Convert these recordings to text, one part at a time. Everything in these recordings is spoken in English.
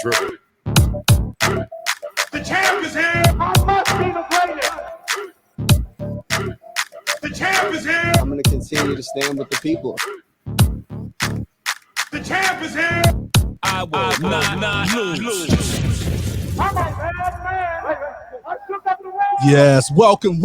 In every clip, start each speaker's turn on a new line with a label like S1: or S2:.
S1: Troupe.
S2: The champ is here. I must be the greatest. The champ is here.
S3: I'm going to continue to stand with the people.
S2: The champ is here.
S4: I will not lose.
S2: I'm a bad man. I shook up the world.
S5: Yes, welcome.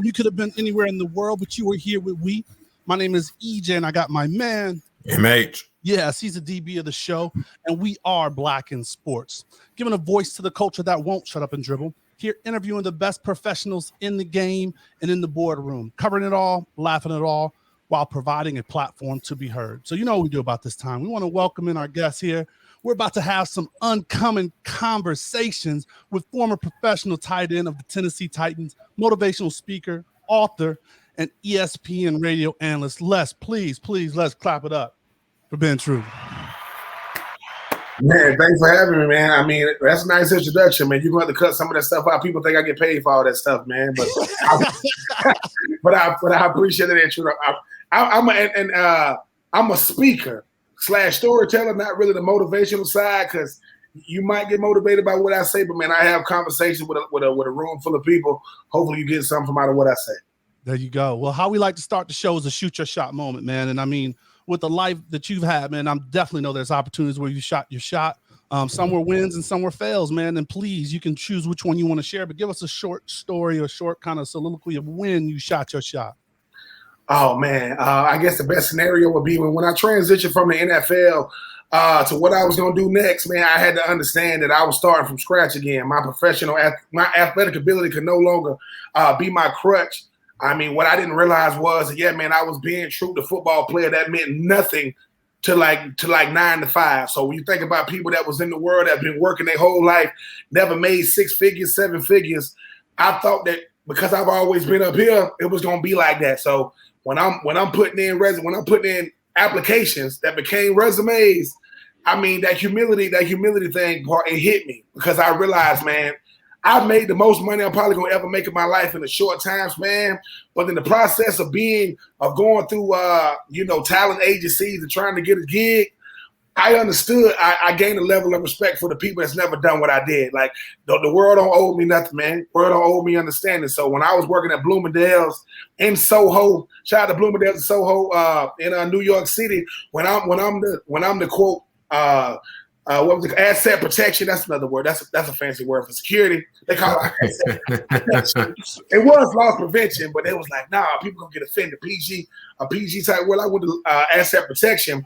S5: You could have been anywhere in the world, but you were here with we. My name is EJ, and I got my man.
S1: MH.
S5: Yes, he's a DB of the show, and we are Blackinsports, giving a voice to the culture that won't shut up and dribble. Here, interviewing the best professionals in the game and in the boardroom, covering it all, laughing at it all, while providing a platform to be heard. So you know what we do about this time. We want to welcome in our guests here. We're about to have some uncommon conversations with former professional tight end of the Tennessee Titans, motivational speaker, author, and ESPN radio analyst. Les, please, let's clap it up for Ben Troupe.
S6: Man, thanks for having me, man. I mean, that's a nice introduction, man. You're going to have to cut some of that stuff out. People think I get paid for all that stuff, man. But I appreciate that intro. I'm a speaker / storyteller, not really the motivational side, because you might get motivated by what I say, but man, I have conversations with a room full of people. Hopefully, you get something from out of what I say.
S5: There you go. Well, how we like to start the show is a shoot your shot moment, man. And I mean, with the life that you've had, man, I'm definitely know there's opportunities where you shot your shot. Some were wins and some were fails, man. And please, you can choose which one you want to share, but give us a short story or short kind of soliloquy of when you shot your shot.
S6: Oh, man. I guess the best scenario would be when I transitioned from the NFL to what I was going to do next, man. I had to understand that I was starting from scratch again. My athletic ability could no longer be my crutch. I mean, what I didn't realize was, yeah, man, I was being true to football player. That meant nothing to like 9 to 5. So when you think about people that was in the world that have been working their whole life, never made 6 figures, 7 figures, I thought that because I've always been up here, it was going to be like that. So when I'm putting in applications that became resumes, I mean, that humility thing part, it hit me because I realized, man, I've made the most money I'm probably gonna ever make in my life in a short time span. But in the process of going through talent agencies and trying to get a gig, I understood. I gained a level of respect for the people that's never done what I did. Like the world don't owe me nothing, man. The world don't owe me understanding. So when I was working at Bloomingdale's in Soho, shout out to Bloomingdale's in Soho in New York City, when I'm the quote what was it? Asset protection. That's another word. That's a fancy word for security. They call it asset protection. It was loss prevention, but it was like, nah, people gonna get offended. A PG type word. I went to asset protection.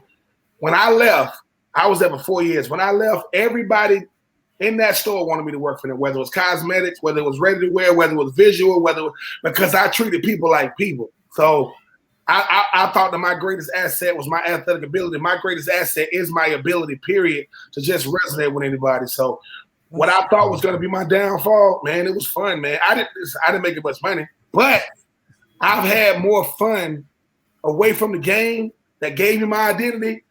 S6: When I left, I was there for 4 years. When I left, everybody in that store wanted me to work for them, whether it was cosmetics, whether it was ready to wear, whether it was visual, because I treated people like people. So I thought that my greatest asset was my athletic ability. My greatest asset is my ability, period, to just resonate with anybody. So what I thought was going to be my downfall, man, it was fun, man. I didn't make as much money, but I've had more fun away from the game that gave me my identity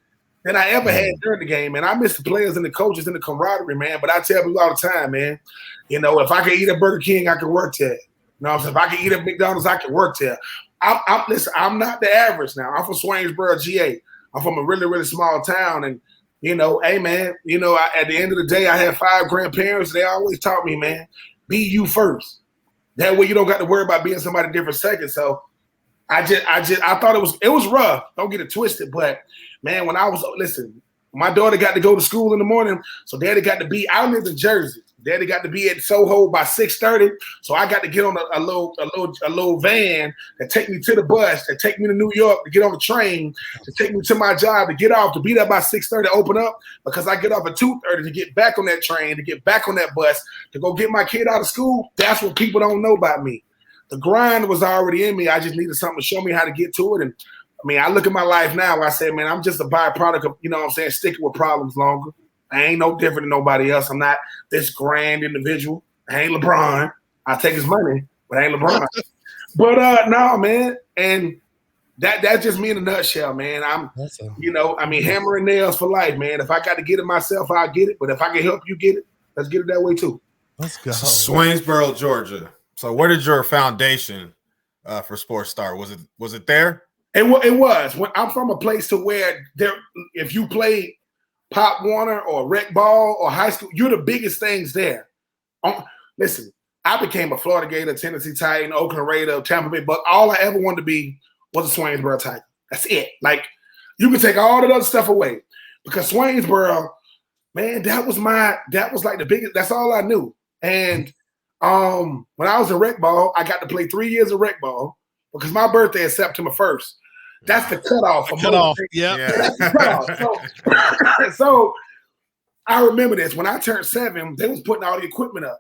S6: than I ever had during the game, man. I miss the players and the coaches and the camaraderie, man. But I tell people all the time, man, if I could eat at Burger King, I could work there. If I could eat at McDonald's, I could work there. Listen, I'm not the average now. I'm from Swainsboro, GA. I'm from a really, really small town. And, hey, man, at the end of the day, I had 5 grandparents. They always taught me, man, be you first. That way you don't got to worry about being somebody different second. So I thought it was rough. Don't get it twisted. But, man, my daughter got to go to school in the morning. So daddy got to be, I lived in Jersey. Daddy got to be at Soho by 6:30, so I got to get on a little van that take me to the bus, that take me to New York, to get on the train, to take me to my job, to get off, to be there by 6:30, open up, because I get off at 2:30 to get back on that train, to get back on that bus, to go get my kid out of school. That's what people don't know about me. The grind was already in me. I just needed something to show me how to get to it. And I mean, I look at my life now. I say, man, I'm just a byproduct of, sticking with problems longer. I ain't no different than nobody else. I'm not this grand individual. I ain't LeBron. I take his money, but I ain't LeBron. But no, man. And that's just me in a nutshell, man. I'm hammering nails for life, man. If I got to get it myself, I'll get it. But if I can help you get it, let's get it that way too.
S5: Let's go.
S1: Swainsboro, Georgia. So where did your foundation for sports start? Was it there?
S6: It was. I'm from a place to where if you played Pop Warner or rec ball or high school, you're the biggest things there. Listen, I became a Florida Gator, Tennessee Titan, Oakland Raider, Tampa Bay Buck. All I ever wanted to be was a Swainsboro Titan. That's it. Like, you can take all that other stuff away because Swainsboro, man, that was like the biggest. That's all I knew. And when I was in rec ball, I got to play 3 years of rec ball because my birthday is September 1st. That's the cutoff. So I remember this. When I turned 7, they was putting all the equipment up.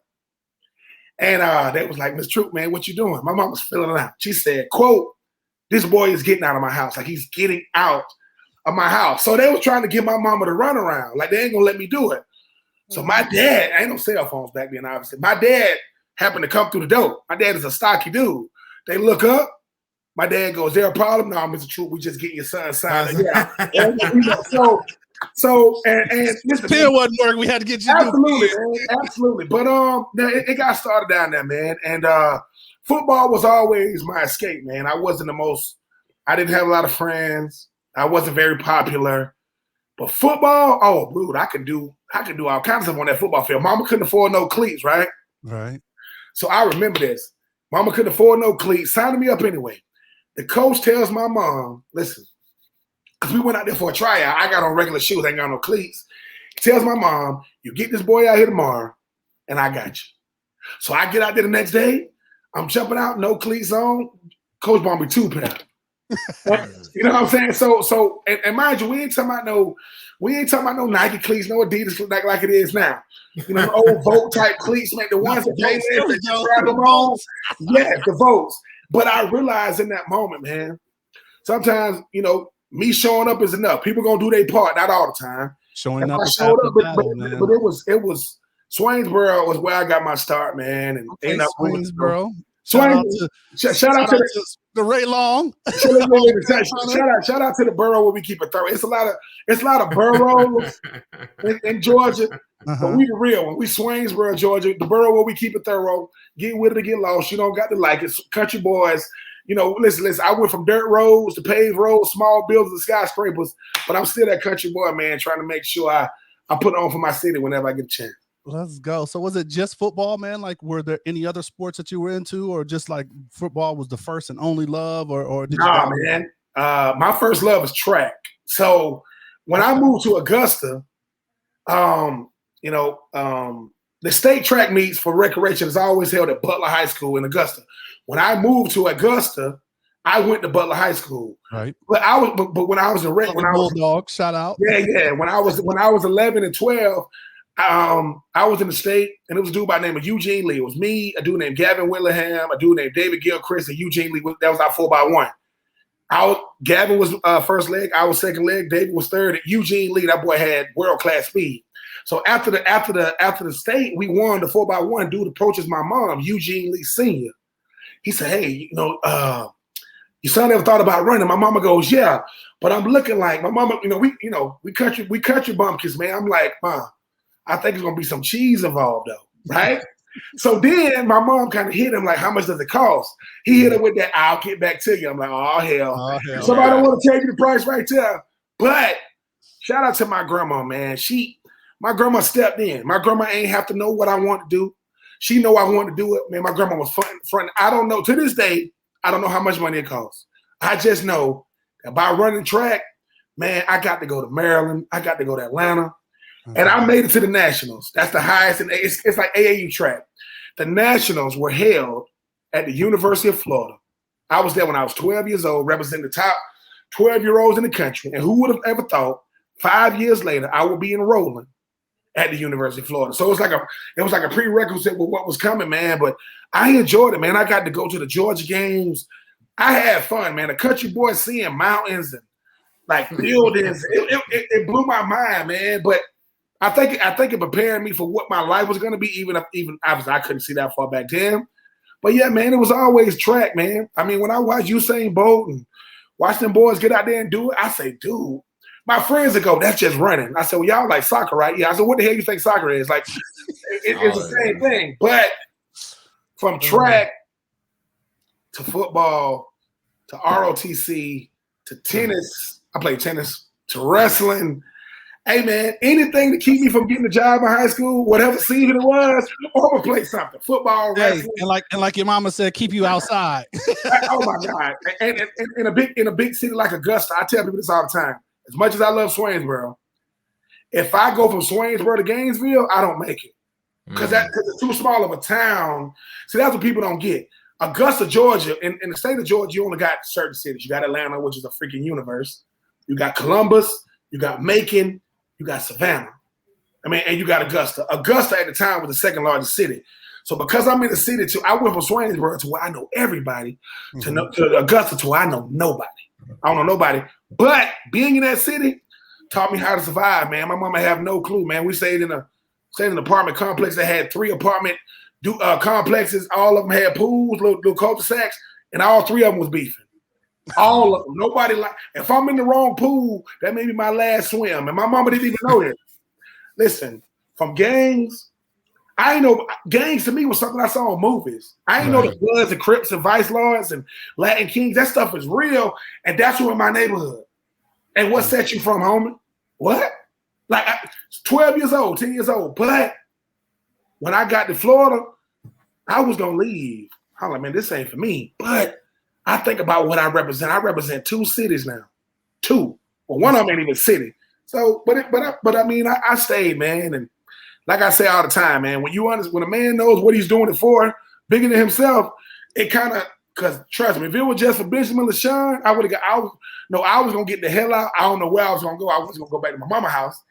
S6: And they was like, Miss Troupe, man, what you doing? My mom was filling it out. She said, quote, this boy is getting out of my house. Like, he's getting out of my house. So they was trying to get my mama to run around. Like, they ain't going to let me do it. So my dad, ain't no cell phones back then, obviously. My dad happened to come through the door. My dad is a stocky dude. They look up. My dad goes, there a problem? No, Mr. Troupe, we just getting your son signed. Yeah. So listen,
S5: still wasn't working. We had to get you.
S6: Absolutely, man, absolutely. But it got started down there, man. And football was always my escape, man. I didn't have a lot of friends. I wasn't very popular. But football, oh, dude, I could do all kinds of stuff on that football field. Mama couldn't afford no cleats, right?
S5: Right.
S6: So I remember this. Mama couldn't afford no cleats, signing me up anyway. The coach tells my mom, listen, because we went out there for a tryout. I got on regular shoes. I ain't got no cleats. He tells my mom, you get this boy out here tomorrow, and I got you. So I get out there the next day. I'm jumping out, no cleats on. Coach bought me 2 pair. You know what I'm saying? So, and mind you, we ain't talking about no Nike cleats, no Adidas like it is now. You know, the old Vogue type cleats, man, the ones that came in that just grab them on. Yeah, the Vogues. But I realized in that moment, man, sometimes, you know, me showing up is enough. People gonna do their part, not all the time.
S5: Showing up,
S6: but it was Swainsboro was where I got my start, man. And
S5: okay, Swainsboro.
S6: Shout out to
S5: the Ray Long.
S6: Shout out to the borough where we keep it thorough. It's a lot of boroughs in Georgia, but we the real one. We Swainsboro, Georgia, the borough where we keep it thorough. Get with it or get lost. You don't got to like it. Country boys. You know, listen. I went from dirt roads to paved roads, small buildings, and skyscrapers, but I'm still that country boy, man, trying to make sure I put on for my city whenever I get a chance.
S5: Let's go. So was it just football, man? Like, were there any other sports that you were into, or just like football was the first and only love, or did you?
S6: Man. My first love is track. So when I moved to Augusta, the state track meets for recreation is always held at Butler High School in Augusta. When I moved to Augusta, I went to Butler High School.
S5: Right.
S6: But when I was in
S5: Bulldog, shout out.
S6: Yeah. When I was 11 and 12. I was in the state, and it was a dude by the name of Eugene Lee. It was me, a dude named Gavin Willingham, a dude named David Gilchrist, and Eugene Lee. That was our 4x1. Gavin was first leg, I was second leg, David was third. And Eugene Lee, that boy had world-class speed. So after the state, we won the 4x1. Dude approaches my mom, Eugene Lee Sr. He said, "Hey, your son ever thought about running?" My mama goes, "Yeah," but I'm looking like my mama. We country bumpkins, man. I'm like, Mom, I think it's gonna be some cheese involved though, right? So then my mom kind of hit him like, how much does it cost? He hit her with that, I'll get back to you. I'm like, oh hell. Somebody don't want to tell you the price right there. But shout out to my grandma, man. My grandma stepped in. My grandma ain't have to know what I want to do. She know I want to do it. Man, my grandma was front. I don't know. To this day, I don't know how much money it costs. I just know that by running track, man, I got to go to Maryland. I got to go to Atlanta. And I made it to the Nationals. That's the highest, and it's like AAU track. The Nationals were held at the University of Florida. I was there when I was 12 years old, representing the top 12-year-olds in the country. And who would have ever thought 5 years later I would be enrolling at the University of Florida? So it was like a prerequisite with what was coming, man. But I enjoyed it, man. I got to go to the Georgia games. I had fun, man. A country boy seeing mountains and like buildings. It blew my mind, man. But I think it prepared me for what my life was going to be, even obviously I couldn't see that far back then. But yeah, man, it was always track, man. I mean, when I watch Usain Bolt and watch them boys get out there and do it, I say, dude, my friends would go, that's just running. I said, well, y'all like soccer, right? Yeah. I said, what the hell you think soccer is? Like, it's the same thing. But from track to football to ROTC to tennis, I played tennis, to wrestling, Hey man, anything to keep me from getting a job in high school, whatever season it was, I'm gonna play something. Football,
S5: Hey,
S6: wrestling.
S5: and like your mama said, keep you outside.
S6: Oh my God. And in a big city like Augusta, I tell people this all the time. As much as I love Swainsboro, if I go from Swainsboro to Gainesville, I don't make it. Because it's too small of a town. See, that's what people don't get. Augusta, Georgia, in the state of Georgia, you only got certain cities. You got Atlanta, which is a freaking universe. You got Columbus, you got Macon, you got Savannah. And you got Augusta. Augusta at the time was the second largest city. So because I'm in the city too, I went from Swainsboro to where I know everybody to Augusta to where I know nobody. I don't know nobody. But being in that city taught me how to survive, man. My mama have no clue, man. We stayed in an apartment complex that had 3 apartment complexes. All of them had pools, little cul-de-sacs, and all 3 of them was beefing. All of them. Nobody if I'm in the wrong pool, that may be my last swim. And my mama didn't even know that. Listen, from gangs, I ain't know gangs to me was something I saw in movies. I ain't know the Bloods and Crips and Vice Lords and Latin Kings. That stuff is real, and that's who in my neighborhood. And what set you from, homie? What? 12 years old, 10 years old. But when I got to Florida, I was gonna leave. I'm like, man, this ain't for me. But I think about what I represent. I represent 2 cities now. 2. Well, one of them ain't even a city. So, but I stayed, man, and like I say all the time, man, when a man knows what he's doing it for, bigger than himself, it kind of, because trust me, if it was just for Benjamin LaShawn, I was gonna get the hell out. I don't know where I was gonna go. I was gonna go back to my mama's house,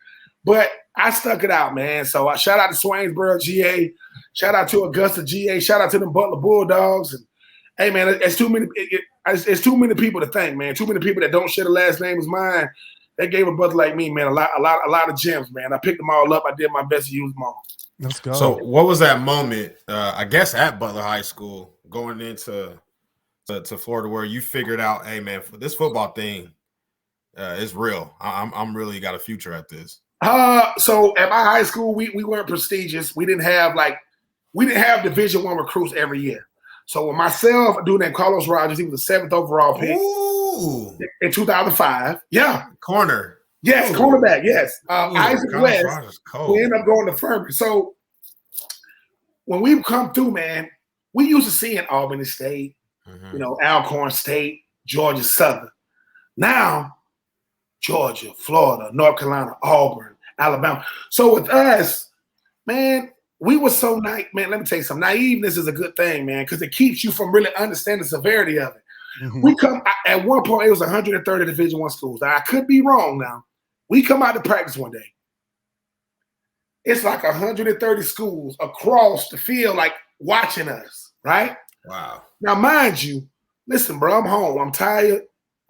S6: but I stuck it out, man. So I shout out to Swainsboro, GA, shout out to Augusta, GA, shout out to them Butler Bulldogs, and hey, man, it's too many. It's too many people to thank, man. Too many people that don't share the last name as mine. They gave a brother like me, man, a lot of gems, man. I picked them all up. I did my best to use them all.
S5: Let's go.
S1: So what was that moment, I guess at Butler High School, going into to Florida, where you figured out, hey, man, for this football thing is real. I'm really got a future at this.
S6: So at my high school, we weren't prestigious. We didn't have Division I recruits every year. So with myself doing that, Carlos Rogers, he was the 7th overall pick.
S1: Ooh.
S6: In 2005. Yeah.
S1: Corner.
S6: Yes, cornerback, yes. Isaac West,
S1: who
S6: ended up going to Furman. So when we come through, man, we used to see in Albany State, Alcorn State, Georgia Southern. Now, Georgia, Florida, North Carolina, Auburn, Alabama. So with us, man, we were so naive. Man, let me tell you something. Naiveness is a good thing, man, because it keeps you from really understanding the severity of it. Mm-hmm. We come at one point, it was 130 Division I schools. Now, I could be wrong now. We come out to practice one day. It's like 130 schools across the field, like watching us, right?
S1: Wow.
S6: Now, mind you, listen, bro, I'm home. I'm tired.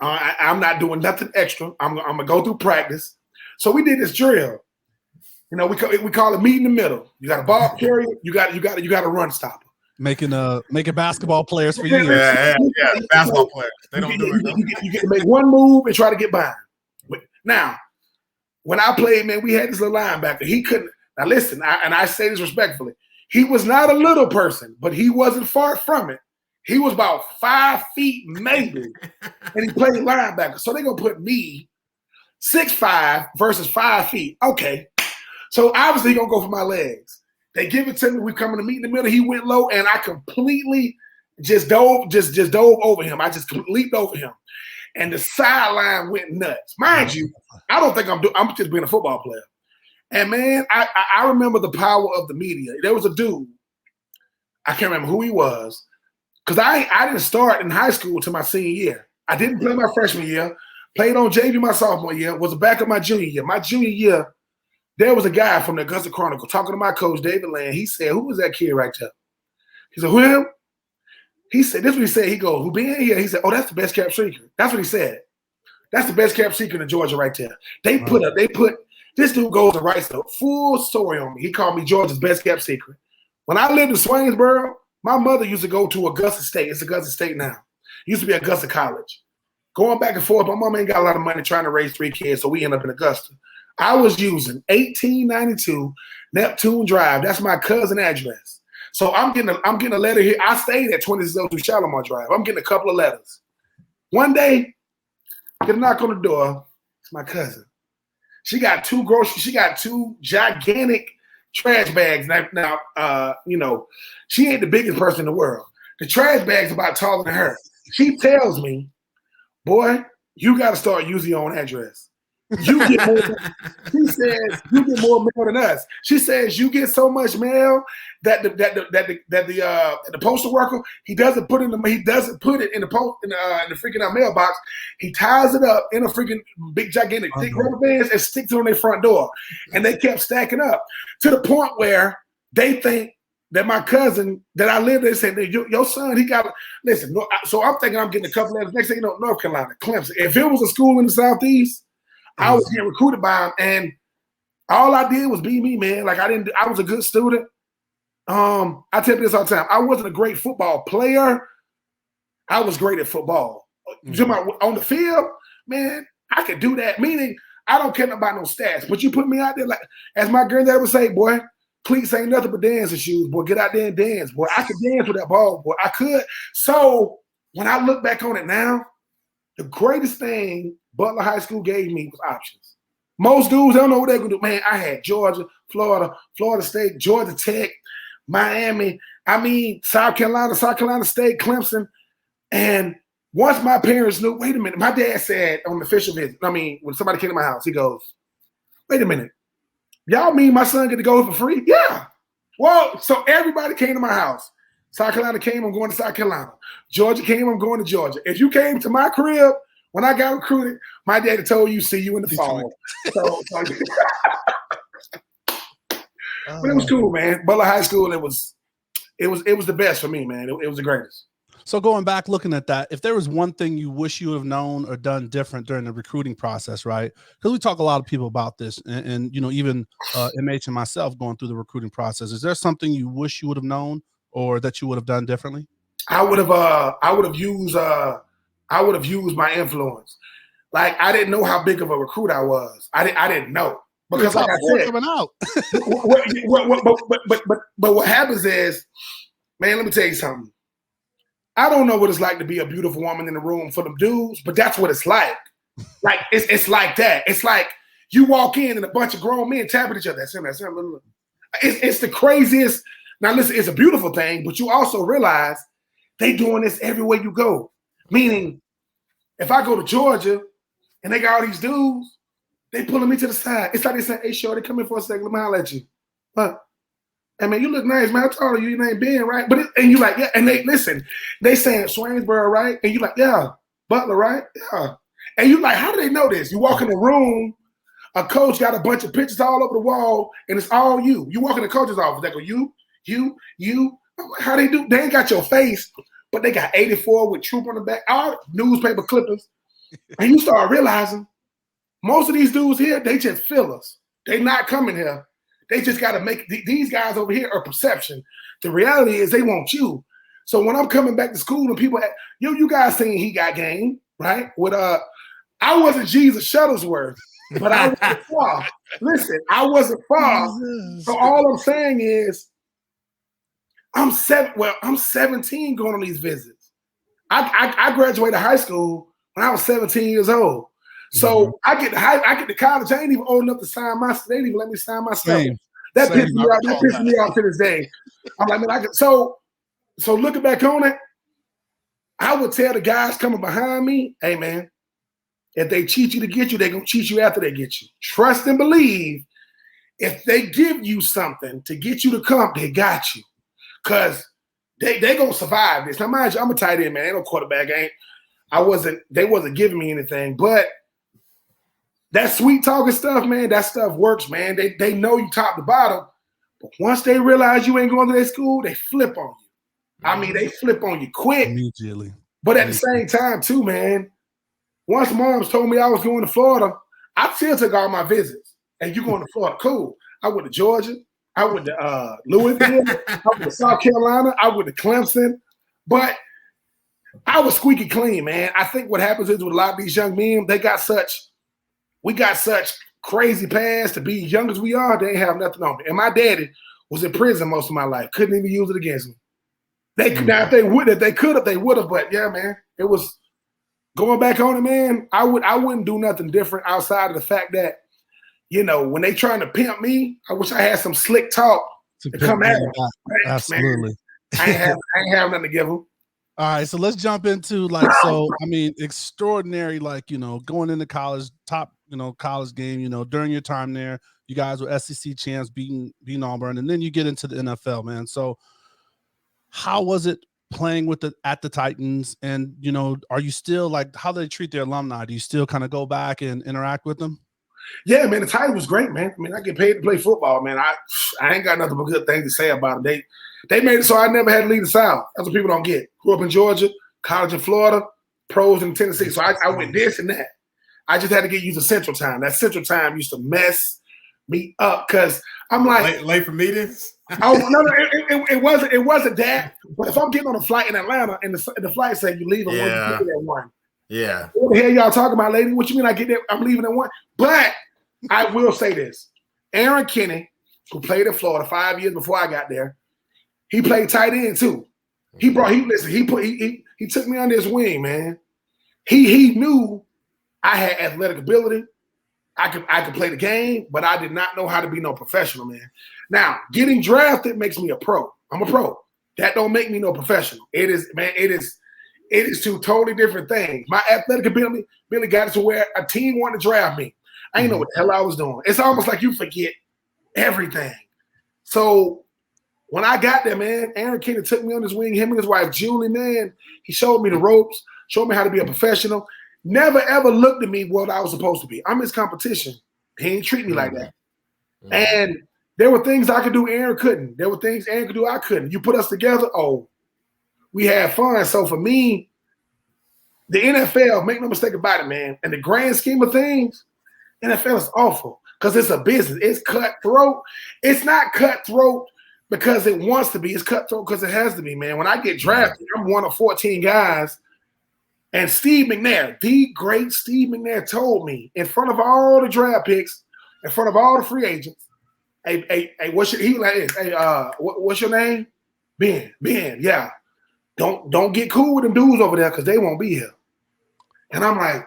S6: I'm not doing nothing extra. I'm gonna go through practice. So we did this drill. We call it meet in the middle. You got a ball carrier. You got a run stopper.
S5: Making basketball players for you.
S1: Yeah, basketball players. They don't do it.
S6: You get to make one move and try to get by. Now, when I played, man, we had this little linebacker. He couldn't. Now listen, I say this respectfully. He was not a little person, but he wasn't far from it. He was about 5 feet maybe, and he played linebacker. So they're gonna put me 6'5" versus 5 feet. Okay, so obviously he's gonna go for my legs. They give it to me. We come in the meet in the middle. He went low, and I completely just dove over him. I just leaped over him, and the sideline went nuts. Mind you, I don't think I'm just being a football player. And man, I remember the power of the media. There was a dude, I can't remember who he was, because I didn't start in high school until my senior year. I didn't play my freshman year. Played on JV my sophomore year. Was the back of my junior year. My junior year. There was a guy from the Augusta Chronicle talking to my coach, David Land. He said, who was that kid right there? He said, who him? He said, this is what he said. He goes, who been here? He said, oh, that's the best kept secret. That's what he said. That's the best kept secret in Georgia right there. They put this dude goes and writes a full story on me. He called me Georgia's best kept secret. When I lived in Swainsboro, my mother used to go to Augusta State. It's Augusta State now. It used to be Augusta College. Going back and forth, my mom ain't got a lot of money trying to raise 3 kids, so we end up in Augusta. I was using 1892 Neptune Drive. That's my cousin address. So I'm getting a letter here. I stayed at 2602 Shalimar Drive. I'm getting a couple of letters. One day, get a knock on the door. It's my cousin. She got two gigantic trash bags. Now, she ain't the biggest person in the world. The trash bag's about taller than her. She tells me, boy, you got to start using your own address. You get more. She says you get more mail than us. She says you get so much mail that the postal worker he doesn't put it in the freaking mailbox. He ties it up in a freaking big gigantic thick rubber bands and sticks it on their front door. And they kept stacking up to the point where they think that my cousin that I live there said, your son, he got to listen. So I'm thinking I'm getting a couple letters. Next thing you know, North Carolina, Clemson. If it was a school in the Southeast, I was getting recruited by him, and all I did was be me, man. Like I was a good student. I tell you this all the time. I wasn't a great football player. I was great at football. On the field, man, I could do that. Meaning, I don't care about no stats, but you put me out there, like as my granddad would say, boy, cleats ain't nothing but dancing shoes, boy. Get out there and dance, boy. I could dance with that ball, boy. I could. So when I look back on it now, the greatest thing Butler High School gave me was options. Most dudes don't know what they're going to do. Man, I had Georgia, Florida State, Georgia Tech, Miami, South Carolina State, Clemson. And once my parents knew, wait a minute, my dad said on the official visit, when somebody came to my house, he goes, wait a minute, y'all mean my son get to go for free? Yeah. Well, so everybody came to my house. South Carolina came, I'm going to South Carolina. Georgia came, I'm going to Georgia. If you came to my crib when I got recruited, my daddy told you, see you in the fall. But it was cool, man. Butler High School, it was the best for me, man. It was the greatest.
S5: So going back, looking at that, if there was one thing you wish you would have known or done different during the recruiting process, right? Because we talk a lot of people about this, and even MH and myself going through the recruiting process. Is there something you wish you would have known or that you would have done differently?
S6: I would have used my influence. Like I didn't know how big of a recruit I was. I didn't know because like I said,
S5: coming out.
S6: but what happens is, man, let me tell you something. I don't know what it's like to be a beautiful woman in the room for them dudes, but that's what it's like. Like it's like that. It's like you walk in and a bunch of grown men tapping each other. It's the craziest. Now listen, it's a beautiful thing, but you also realize they doing this everywhere you go. Meaning, if I go to Georgia and they got all these dudes, they pulling me to the side. It's like they saying, hey, shorty, come in for a second. Let me holler at you. But, hey, man, you look nice, man. I told you your name Ben, right? And you like, yeah. And they saying Swainsboro, right? And you like, yeah. Butler, right? Yeah. And you like, how do they know this? You walk in the room, a coach got a bunch of pictures all over the wall, and it's all you. You walk in the coach's office, they go, you. How they do? They ain't got your face, but they got 84 with Troupe on the back, all newspaper clippers. And you start realizing most of these dudes here, they just fill us. They not coming here. They just got to make these guys over here a perception. The reality is they want you. So when I'm coming back to school and people, you guys saying he got game, right? With I wasn't Jesus Shuttlesworth, but I wasn't far. Listen, I wasn't far. So all I'm saying is, I'm 17 going on these visits. I graduated high school when I was 17 years old. So I get to college. I ain't even old enough to sign my. They didn't even let me sign my stuff. That pissed me off. That pissed me off to this day. I'm like, man, so looking back on it, I would tell the guys coming behind me, hey man, if they cheat you to get you, they're gonna cheat you after they get you. Trust and believe. If they give you something to get you to come, they got you. Cause they gonna survive this. Now, mind you, I'm a tight end, man. Ain't no quarterback. They wasn't giving me anything, but that sweet talking stuff, man, that stuff works, man. They know you top to bottom, but once they realize you ain't going to their school, they flip on you. They flip on you quick.
S5: Immediately.
S6: But at the same time, too, man, once moms told me I was going to Florida, I still took all my visits. And you going to Florida, cool. I went to Georgia. I went to Louisville. I went to South Carolina. I went to Clemson. But I was squeaky clean, man. I think what happens is with a lot of these young men, we got such crazy past to be young as we are, they ain't have nothing on me. And my daddy was in prison most of my life. Couldn't even use it against me. Now if they could have, they would have. But yeah, man, it was going back on it, man. I wouldn't do nothing different outside of the fact that you know, when they trying to pimp me, I wish I had some slick talk to come at them.
S5: Absolutely.
S6: I ain't have nothing to give them.
S5: All right, so let's jump into like, so I mean, extraordinary, like, you know, going into college, top, you know, college game, you know, during your time there, you guys were SEC champs, beating Auburn, and then you get into the NFL, man. So how was it playing with at the Titans? And, you know, are you still like, how do they treat their alumni? Do you still kind of go back and interact with them?
S6: Yeah, man, the Titans was great, man. I mean, I get paid to play football, man. I ain't got nothing but good things to say about it. They made it so I never had to leave the South. That's what people don't get. Grew up in Georgia, college in Florida, pros in Tennessee. So I went this and that. I just had to get used to Central Time. That Central Time used to mess me up because I'm like
S1: late for meetings.
S6: Oh no, it wasn't that. But if I'm getting on a flight in Atlanta and the flight say you leave at 1, you get there at 1.
S1: Yeah.
S6: What the hell y'all talking about, lady? What you mean I get there? I'm leaving at 1. But I will say this: Aaron Kinney, who played in Florida 5 years before I got there, he played tight end too. He took me under his wing, man. He knew I had athletic ability. I could play the game, but I did not know how to be no professional, man. Now, getting drafted makes me a pro. I'm a pro. That don't make me no professional. It is two totally different things. My athletic ability really got it to where a team wanted to draft me. I didn't know what the hell I was doing. It's almost like you forget everything. So when I got there, man, Aaron Kinney took me on his wing. Him and his wife, Julie, man, he showed me the ropes, showed me how to be a professional. Never, ever looked at me what I was supposed to be. I'm his competition. He didn't treat me like that. And there were things I could do Aaron couldn't. There were things Aaron could do I couldn't. You put us together, we had fun. So for me, the NFL, make no mistake about it, man, in the grand scheme of things, NFL is awful because it's a business. It's cutthroat. It's not cutthroat because it wants to be. It's cutthroat because it has to be, man. When I get drafted, I'm one of 14 guys. And Steve McNair, the great Steve McNair, told me in front of all the draft picks, in front of all the free agents, hey, what's your name? Ben, yeah. Don't get cool with them dudes over there because they won't be here. And I'm like,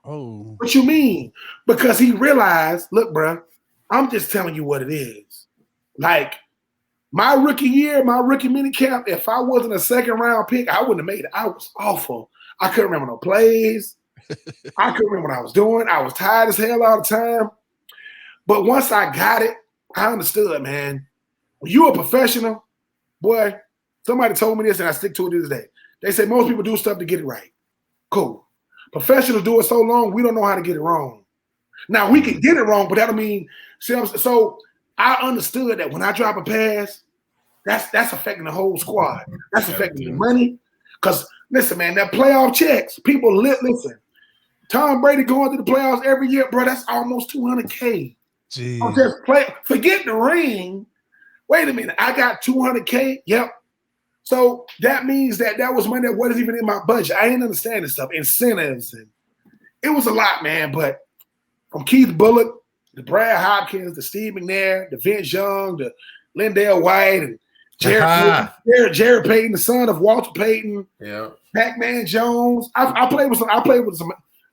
S6: oh, what you mean? Because he realized, look, bro, I'm just telling you what it is. Like my rookie year, my rookie minicamp, if I wasn't a second round pick, I wouldn't have made it. I was awful. I couldn't remember no plays. I couldn't remember what I was doing. I was tired as hell all the time. But once I got it, I understood, man. When you're a professional, boy, somebody told me this and I stick to it to this day. They say most people do stuff to get it right. Cool. Professionals do it so long, we don't know how to get it wrong. Now, we can get it wrong, but that don't mean – so I understood that when I drop a pass, that's affecting the whole squad. That's affecting the money. Because, listen, man, that playoff checks, people listen. Tom Brady going to the playoffs every year, bro, that's almost $200K.
S5: Jeez.
S6: I'm just forget the ring. Wait a minute, I got $200K? Yep. So that means that was money that wasn't even in my budget. I didn't understand this stuff, incentives. And it was a lot, man. But from Keith Bullock, to Brad Hopkins, to Steve McNair, to Vince Young, to Lindale White, and Jared Payton, the son of Walter Payton, Pac-Man Jones. I played with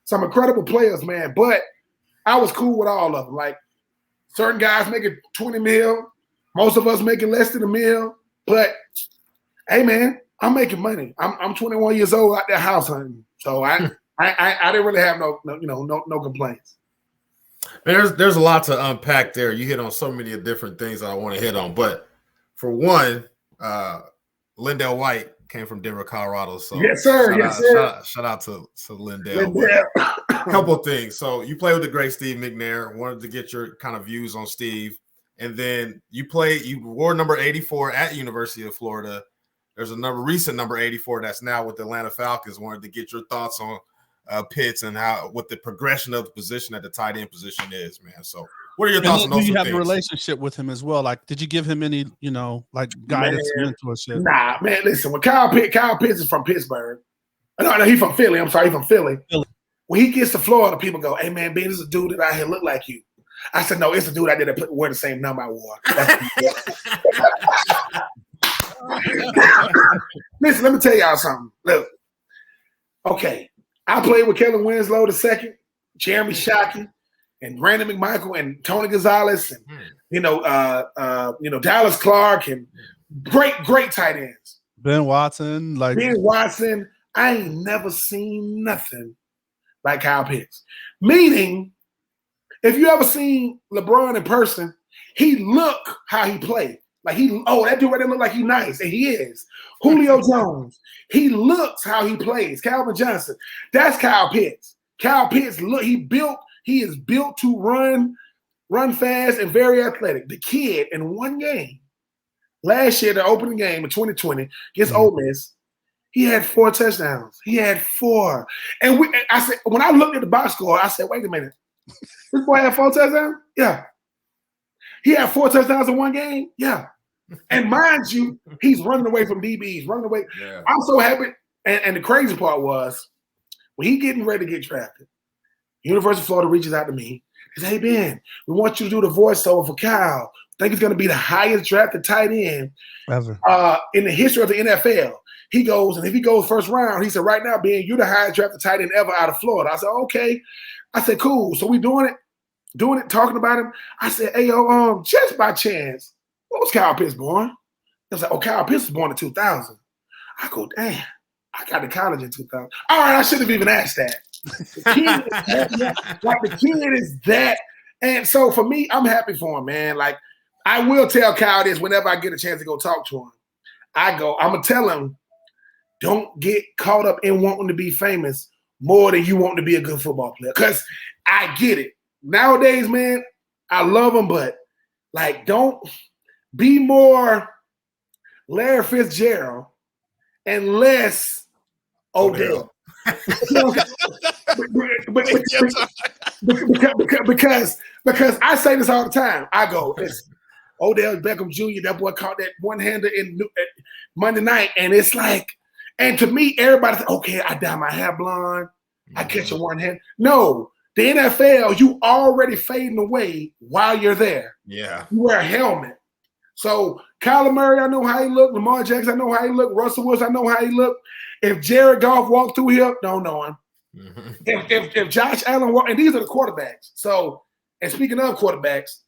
S6: some incredible players, man. But I was cool with all of them. Like certain guys making $20 million, most of us making less than $1 million. But hey, man, I'm making money. I'm 21 years old out there house hunting, so I didn't really have no complaints.
S1: There's a lot to unpack there. You hit on so many different things that I want to hit on, but for one, Lindale White came from Denver, Colorado. So
S6: yes, sir.
S1: Shout out to Lindale. A couple of things. So you played with the great Steve McNair. Wanted to get your kind of views on Steve, and then you wore number 84 at University of Florida. There's a recent number 84 that's now with the Atlanta Falcons. Wanted to get your thoughts on Pitts and what the progression of the position at the tight end position is, man. So what are your thoughts on those things?
S5: You have a relationship with him as well. Like, did you give him any, like guidance, mentorship?
S6: Nah, man, listen, when Kyle Pitts is from Pittsburgh. No, he's from Philly. I'm sorry, he's from Philly. When he gets to Florida, people go, hey, man, Ben, this is a dude that out here look like you. I said, no, it's a dude I did wear the same number I wore. Listen, let me tell y'all something. Look, okay, I played with Kellen Winslow II, Jeremy Shockey, and Brandon McMichael and Tony Gonzalez and Dallas Clark and great tight ends.
S5: Ben Watson,
S6: Ben Watson. I ain't never seen nothing like Kyle Pitts. Meaning, if you ever seen LeBron in person, he look how he played. Like that dude right there look like he nice, and he is. Julio Jones, he looks how he plays. Calvin Johnson, that's Kyle Pitts. Kyle Pitts, he is built to run fast and very athletic. The kid in one game, last year, the opening game in 2020 against Ole Miss, he had 4 touchdowns. He had 4. And I said, when I looked at the box score, I said, wait a minute. This boy had 4 touchdowns? Yeah. He had 4 touchdowns in one game? Yeah. And mind you, he's running away from DBs, running away. Yeah. I'm so happy. And the crazy part was, when he getting ready to get drafted, University of Florida reaches out to me. He says, hey, Ben, we want you to do the voiceover for Kyle. I think he's going to be the highest drafted tight end ever in the history of the NFL. He goes, and if he goes first round, he said, right now, Ben, you're the highest drafted tight end ever out of Florida. I said, okay. I said, cool. So we doing it, talking about him. I said, hey, just by chance, what was Kyle Pitts born? I was like, Kyle Pitts was born in 2000. I go, damn, I got to college in 2000. All right, I should have even asked that. The kid is that. And so for me, I'm happy for him, man. Like, I will tell Kyle this whenever I get a chance to go talk to him. I'm going to tell him, don't get caught up in wanting to be famous more than you want to be a good football player. Because I get it. Nowadays, man, I love him, but, like, don't be more Larry Fitzgerald and less Odell. because I say this all the time. I go, listen, Odell Beckham Jr., that boy caught that one-hander in Monday night, and it's like, and to me, everybody think, okay, I dye my hair blonde, I catch a one-hand. No, the NFL, you already fading away while you're there. Yeah. You wear a helmet. So Kyler Murray, I know how he looked. Lamar Jackson, I know how he looked. Russell Wilson, I know how he looked. If Jared Goff walked through here, don't know him. Mm-hmm. If Josh Allen walked, and these are the quarterbacks. So, and speaking of quarterbacks,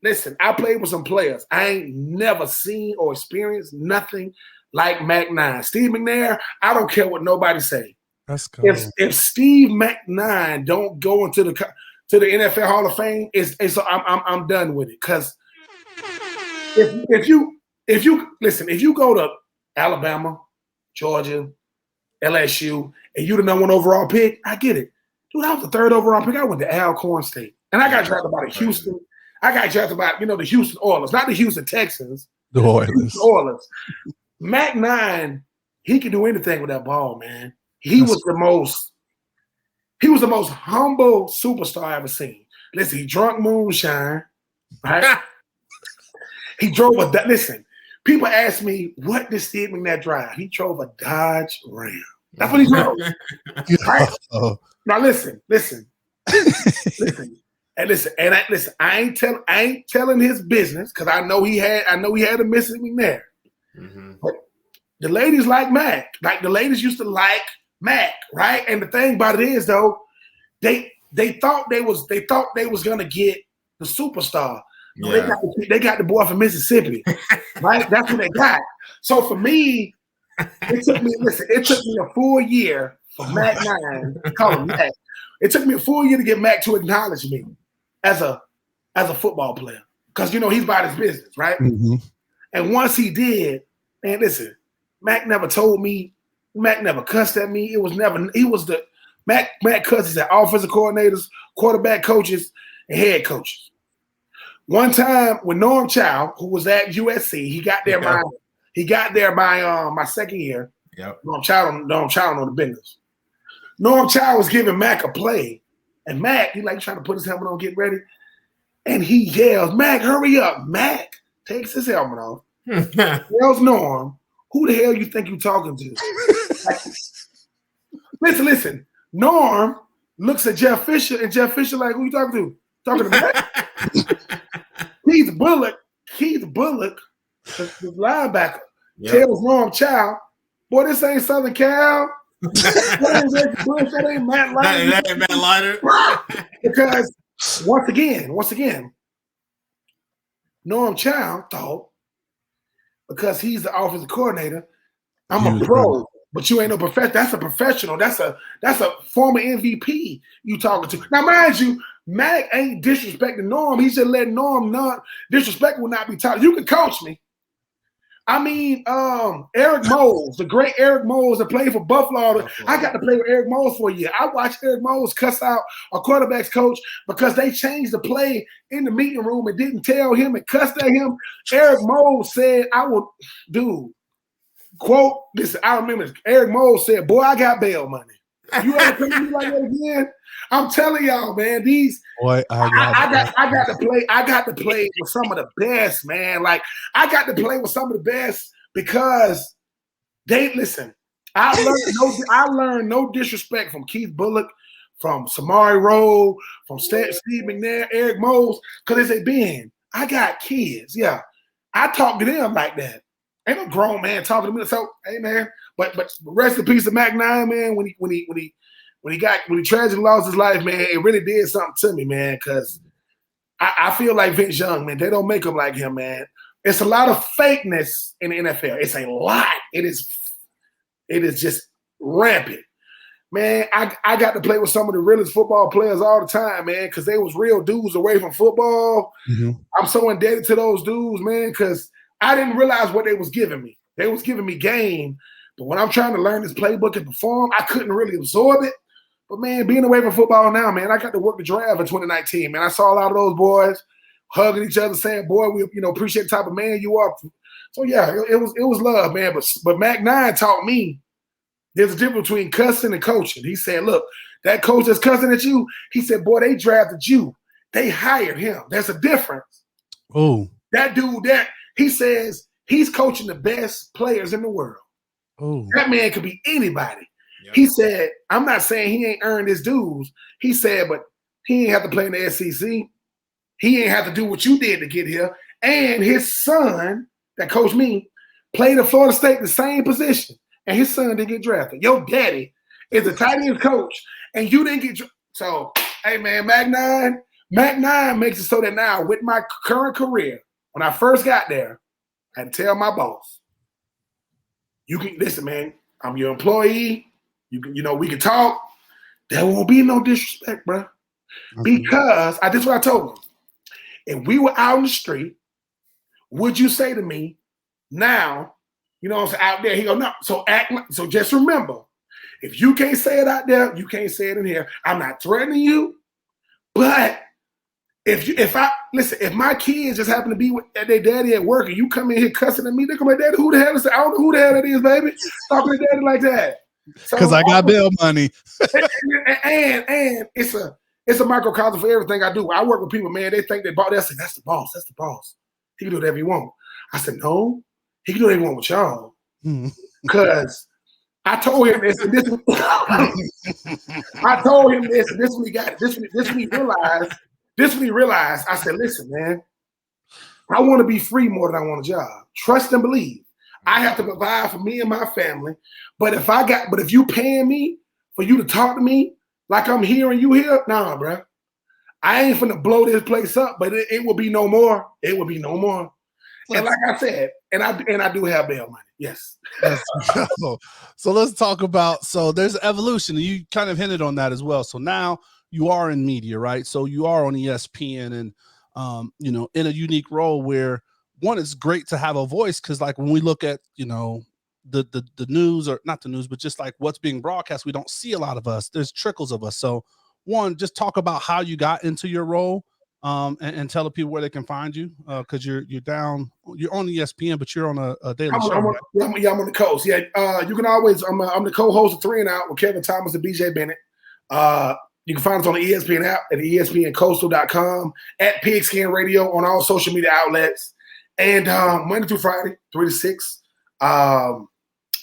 S6: listen, I played with some players. I ain't never seen or experienced nothing like McNair. Steve McNair, I don't care what nobody say.
S5: That's cool.
S6: If Steve McNair don't go into the NFL Hall of Fame, I'm done with it. Because if you go to Alabama, Georgia, LSU, and you the number 1 overall pick, I get it. Dude, I was the 3rd overall pick. I went to Alcorn State. And I got drafted by the Houston. I got drafted by, the Houston Oilers, not the Houston Texans.
S5: The Oilers.
S6: The Oilers. McNair, he could do anything with that ball, man. He was the most humble superstar I ever seen. Listen, he drunk moonshine, right? He drove listen, people ask me, what did Steve McNair drive? He drove a Dodge Ram. That's what he drove. Right? Now listen. I ain't telling his business because I know he had a Mrs. McNair. Mm-hmm. But the ladies like Mac. Like the ladies used to like Mac, right? And the thing about it is though, they thought they was gonna get the superstar. No, yeah. They got the boy from Mississippi, right? That's what they got. So for me, it took me a full year for Mac 9, call him Mac. It took me a full year to get Mac to acknowledge me as a football player. Because he's about his business, right? Mm-hmm. And once he did, man, listen, Mac never told me, Mac never cussed at me. Mac cusses at offensive coordinators, quarterback coaches, and head coaches. One time when Norm Chow, who was at USC, he got there by my second year. Yep. Norm Chow know the business. Norm Chow was giving Mac a play, and Mac, he like trying to put his helmet on, get ready, and he yells, "Mac, hurry up!" Mac takes his helmet off, yells Norm, "Who the hell you think you talking to?" Listen. Norm looks at Jeff Fisher, and Jeff Fisher like, "Who you talking to?" Talking to Mac. Keith Bullock, the linebacker, tells Norm Chow, "Boy, this ain't Southern Cal. That ain't Matt Leiter." That ain't Matt Leiter. once again, Norm Chow thought because he's the offensive coordinator, I'm a pro. But you ain't no professional. That's a professional. That's a former MVP you talking to. Now, mind you, Mac ain't disrespecting Norm. He's just letting Norm not disrespect will not be taught. You can coach me. I mean, Eric Moles, the great Eric Moles that played for Buffalo. I got to play with Eric Moles for a year. I watched Eric Moles cuss out a quarterback's coach because they changed the play in the meeting room and didn't tell him and cussed at him. Eric Moles said, I will, dude. Quote, listen, I remember this. Eric Moles said, boy, I got bail money. You ever come to me like that again? I'm telling y'all, man, these boy, I got to play with some of the best, man. Like, I got to play with some of the best because they listen. I learned no disrespect from Keith Bullock, from Samari Rowe, from Steve McNair, Eric Moles, because they say, Ben, I got kids. Yeah. I talk to them like that. Ain't no grown man talking to me. So, hey man, but rest in peace to McNair, man. When he tragically lost his life, man, it really did something to me, man. Because I feel like Vince Young, man. They don't make him like him, man. It's a lot of fakeness in the NFL. It's a lot. It is just rampant, man. I got to play with some of the realest football players all the time, man, because they was real dudes away from football. Mm-hmm. I'm so indebted to those dudes, man, because I didn't realize what they was giving me. They was giving me game, but when I'm trying to learn this playbook and perform, I couldn't really absorb it. But, man, being away from football now, man, I got to work the draft in 2019, man. I saw a lot of those boys hugging each other, saying, boy, we appreciate the type of man you are. So, yeah, it was love, man. But McNair taught me there's a difference between cussing and coaching. He said, look, that coach that's cussing at you, he said, boy, they drafted you. They hired him. There's a difference.
S5: Oh.
S6: That dude, he says he's coaching the best players in the world.
S5: Oh.
S6: That man could be anybody. Yep. He said, I'm not saying he ain't earned his dues. He said, but he ain't have to play in the SEC. He ain't have to do what you did to get here. And his son that coached me played at Florida State the same position. And his son didn't get drafted. Your daddy is a tight end coach, and you didn't get drafted. So, hey, man, McNair makes it so that now with my current career, when I first got there, I had to tell my boss, you can listen, man, I'm your employee. You can, we can talk. There won't be no disrespect, bro. Because this is what I told him. If we were out in the street, would you say to me, now, you know what I'm saying, out there, he go, no. So just remember, if you can't say it out there, you can't say it in here. I'm not threatening you, but if my kids just happen to be with their daddy at work and you come in here cussing at me, they're going to be like, daddy, who the hell is that? I don't know who the hell that is, baby. Talking to daddy like that.
S5: Because I got bail money.
S6: and it's a microcosm for everything I do. I work with people, man, they think they bought that. I say, that's the boss. That's the boss. He can do whatever he wants. I said, no, he can do whatever he wants with y'all. Because I told him this, and this I told him this, and this when he got it. This when he realized, I said, listen, man, I want to be free more than I want a job. Trust and believe. I have to provide for me and my family. But if you paying me for you to talk to me like I'm here and you here, nah, bro. I ain't finna blow this place up, but it will be no more. It will be no more. And like I said, and I do have bail money. Yes.
S5: So let's talk about, so there's evolution. You kind of hinted on that as well. So now you are in media, right? So you are on ESPN and, in a unique role where, one, it's great to have a voice because, like, when we look at, the news, or not the news, but just like what's being broadcast, we don't see a lot of us. There's trickles of us. So, one, just talk about how you got into your role, and tell the people where they can find you, because you're on ESPN, but you're on a daily show.
S6: I'm on the coast. Yeah, you can always. I'm the co-host of 3 and Out with Kevin Thomas and BJ Bennett. You can find us on the ESPN app at ESPNcoastal.com, at Pigskin Radio on all social media outlets. And Monday through Friday, 3 to 6,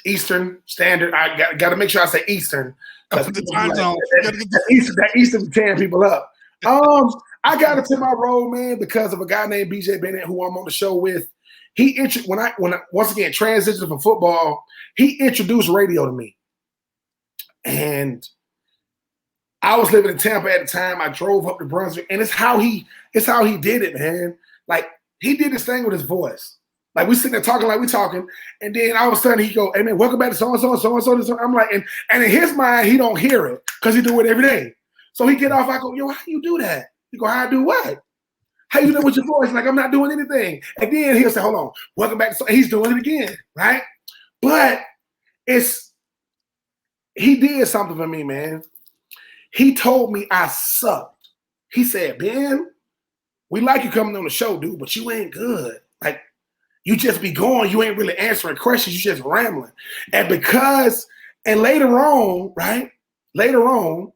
S6: Eastern Standard. I got to make sure I say Eastern.
S5: The time zone.
S6: That Eastern tearing people up. I got into my role, man, because of a guy named BJ Bennett, who I'm on the show with. When I once again transitioned from football, he introduced radio to me, and I was living in Tampa at the time. I drove up to Brunswick, and it's how he did it, man. Like, he did this thing with his voice. Like, we sitting there talking like we talking, and then all of a sudden he go, "Hey man, welcome back to so-and-so, so-and-so." I'm like, and in his mind, he don't hear it because he do it every day. So he get off, I go, "Yo, how you do that?" He go, "How I do what? How you do it with your voice?" Like, I'm not doing anything. And then he'll say, "Hold on, welcome back to so," he's doing it again, right? But he did something for me, man. He told me I sucked. He said, "Ben, we like you coming on the show, dude, but you ain't good. Like, you just be going, you ain't really answering questions, you just rambling." And later on, right? Later on,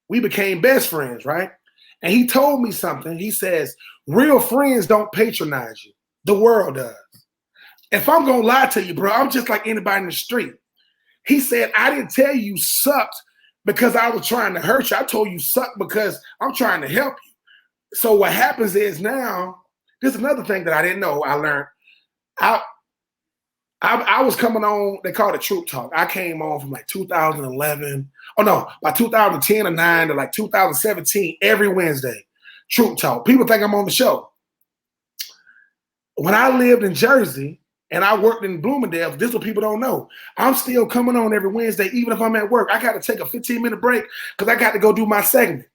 S6: we became best friends, right? And he told me something. He says, real friends don't patronize you. The world does. If I'm going to lie to you, bro, I'm just like anybody in the street. He said, I didn't tell you sucked because I was trying to hurt you. I told you sucked because I'm trying to help you. So what happens is now, there's another thing that I didn't know I learned. I was coming on, they call it Troop Talk. I came on from like 2011. Oh no, by 2010 or 9 to like 2017, every Wednesday, Troop Talk. People think I'm on the show. When I lived in Jersey and I worked in Bloomingdale, this is what people don't know. I'm still coming on every Wednesday, even if I'm at work. I got to take a 15-minute break because I got to go do my segment.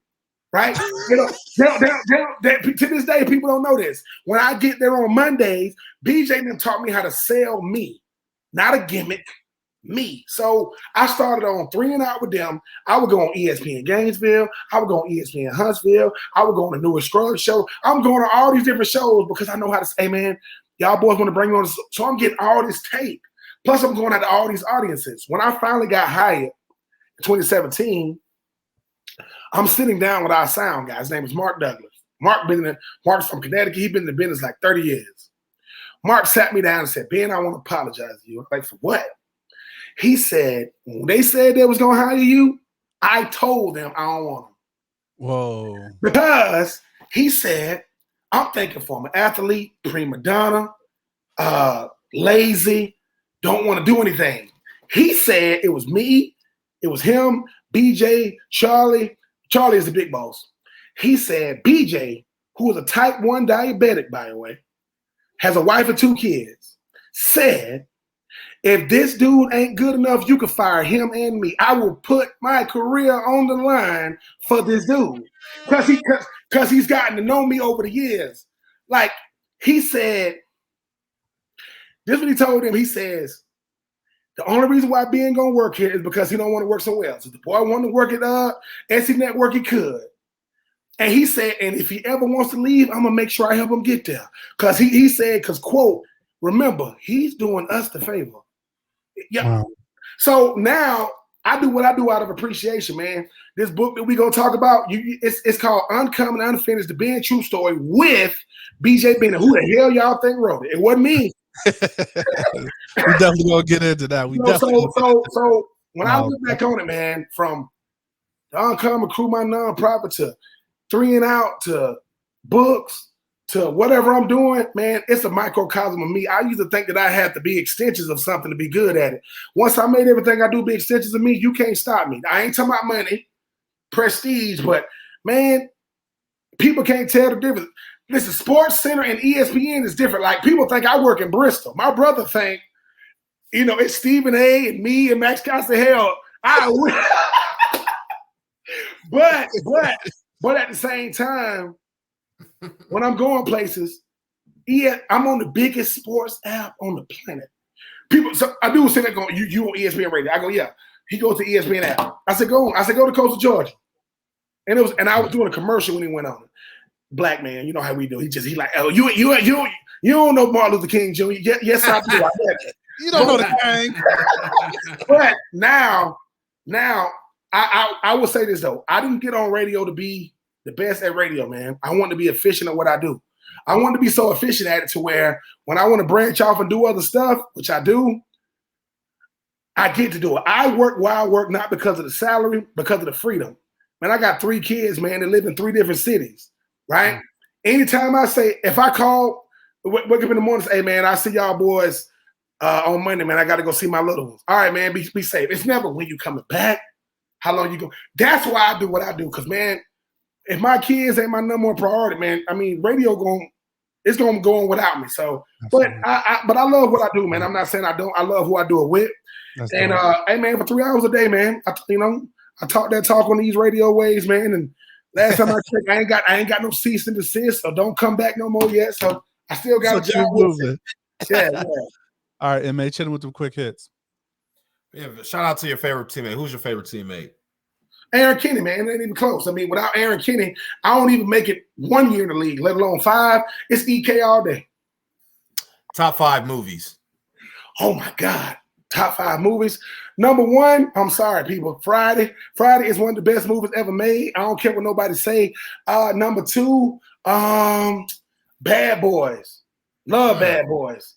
S6: Right? You know, to this day, people don't know this. When I get there on Mondays, BJ and them taught me how to sell me, not a gimmick, me. So I started on 3 and Out with them. I would go on ESPN Gainesville. I would go on ESPN Huntsville. I would go on the newest Scruggs show. I'm going to all these different shows because I know how to say, man, y'all boys want to bring me on. So I'm getting all this tape. Plus, I'm going out to all these audiences. When I finally got hired in 2017, I'm sitting down with our sound guy. His name is Mark Douglas. Mark's from Connecticut. He's been in the business like 30 years. Mark sat me down and said, Ben, I want to apologize to you. I'm like, for what? He said, when they said they was going to hire you, I told them I don't want them.
S5: Whoa.
S6: Because he said, I'm thinking for an athlete, prima donna, lazy, don't want to do anything. He said it was me, it was him, BJ, Charlie. Charlie is the big boss. He said, BJ, who is a type 1 diabetic, by the way, has a wife and 2 kids, said, if this dude ain't good enough, you can fire him and me. I will put my career on the line for this dude. Because he's gotten to know me over the years. Like, he said, this is what he told him. He says, the only reason why Ben gonna work here is because he don't want to work somewhere else. If the boy wanted to work at SC Network, he could. And he said, and if he ever wants to leave, I'm gonna make sure I help him get there. Because he said, because quote, remember, he's doing us the favor. Yeah. Wow. So now I do what I do out of appreciation, man. This book that we gonna talk about, it's called Uncommon Unfinished, the Ben Troupe story with BJ Bennett. Who the hell y'all think wrote it? It wasn't me.
S5: We definitely gonna get into that.
S6: So when I look back on it, man, from the Uncommon Crew, my nonprofit, to 3 and Out, to books, to whatever I'm doing, man, it's a microcosm of me. I used to think that I had to be extensions of something to be good at it. Once I made everything I do be extensions of me, you can't stop me. I ain't talking about money, prestige, but man, people can't tell the difference. Listen, Sports Center and ESPN is different. Like, people think I work in Bristol. My brother think, it's Stephen A. and me and Max Costa. Hell, but at the same time, when I'm going places, I'm on the biggest sports app on the planet. People, so I do say that going, you on ESPN radio. I go, yeah. He goes to ESPN app. I said, go on. I said, go to Coastal Georgia. And I was doing a commercial when he went on it. Black man, you know how we do. He like, oh, you don't know Martin Luther King Jr. Yes, I do. I
S5: you don't know the gang.
S6: But now I will say this though. I didn't get on radio to be the best at radio, man. I want to be efficient at what I do. I want to be so efficient at it to where when I want to branch off and do other stuff, which I do, I get to do it. I work while I work, not because of the salary, because of the freedom. Man, I got 3 kids, man, that live in 3 different cities. Right? Anytime I say, if I call, wake up in the morning and say, hey, man, I see y'all boys on Monday, man. I got to go see my little ones. All right, man, be safe. It's never when you coming back. how long you go. That's why I do what I do. Because, man, if my kids ain't my number one priority, man, I mean, radio it's gonna go on without me. So, but I love what I do, man. I'm not saying I don't. I love who I do it with. And hey, man, for 3 hours a day, man, I talk that talk on these radio waves, man. And last time I checked, I ain't got no cease and desist, so don't come back no more yet. So I still got a job with it. Yeah.
S5: All right, and hit him with some quick hits.
S1: Yeah, shout out to your favorite teammate. Who's your favorite teammate?
S6: Aaron Kenny, man, it ain't even close. I mean, without Aaron Kenny, I don't even make it 1 year in the league, let alone 5. It's EK all day.
S1: Top 5 movies.
S6: Oh my God. Top 5 movies. Number 1, I'm sorry, people. Friday. Friday is one of the best movies ever made. I don't care what nobody say. Number 2, Bad Boys. Love Bad Boys.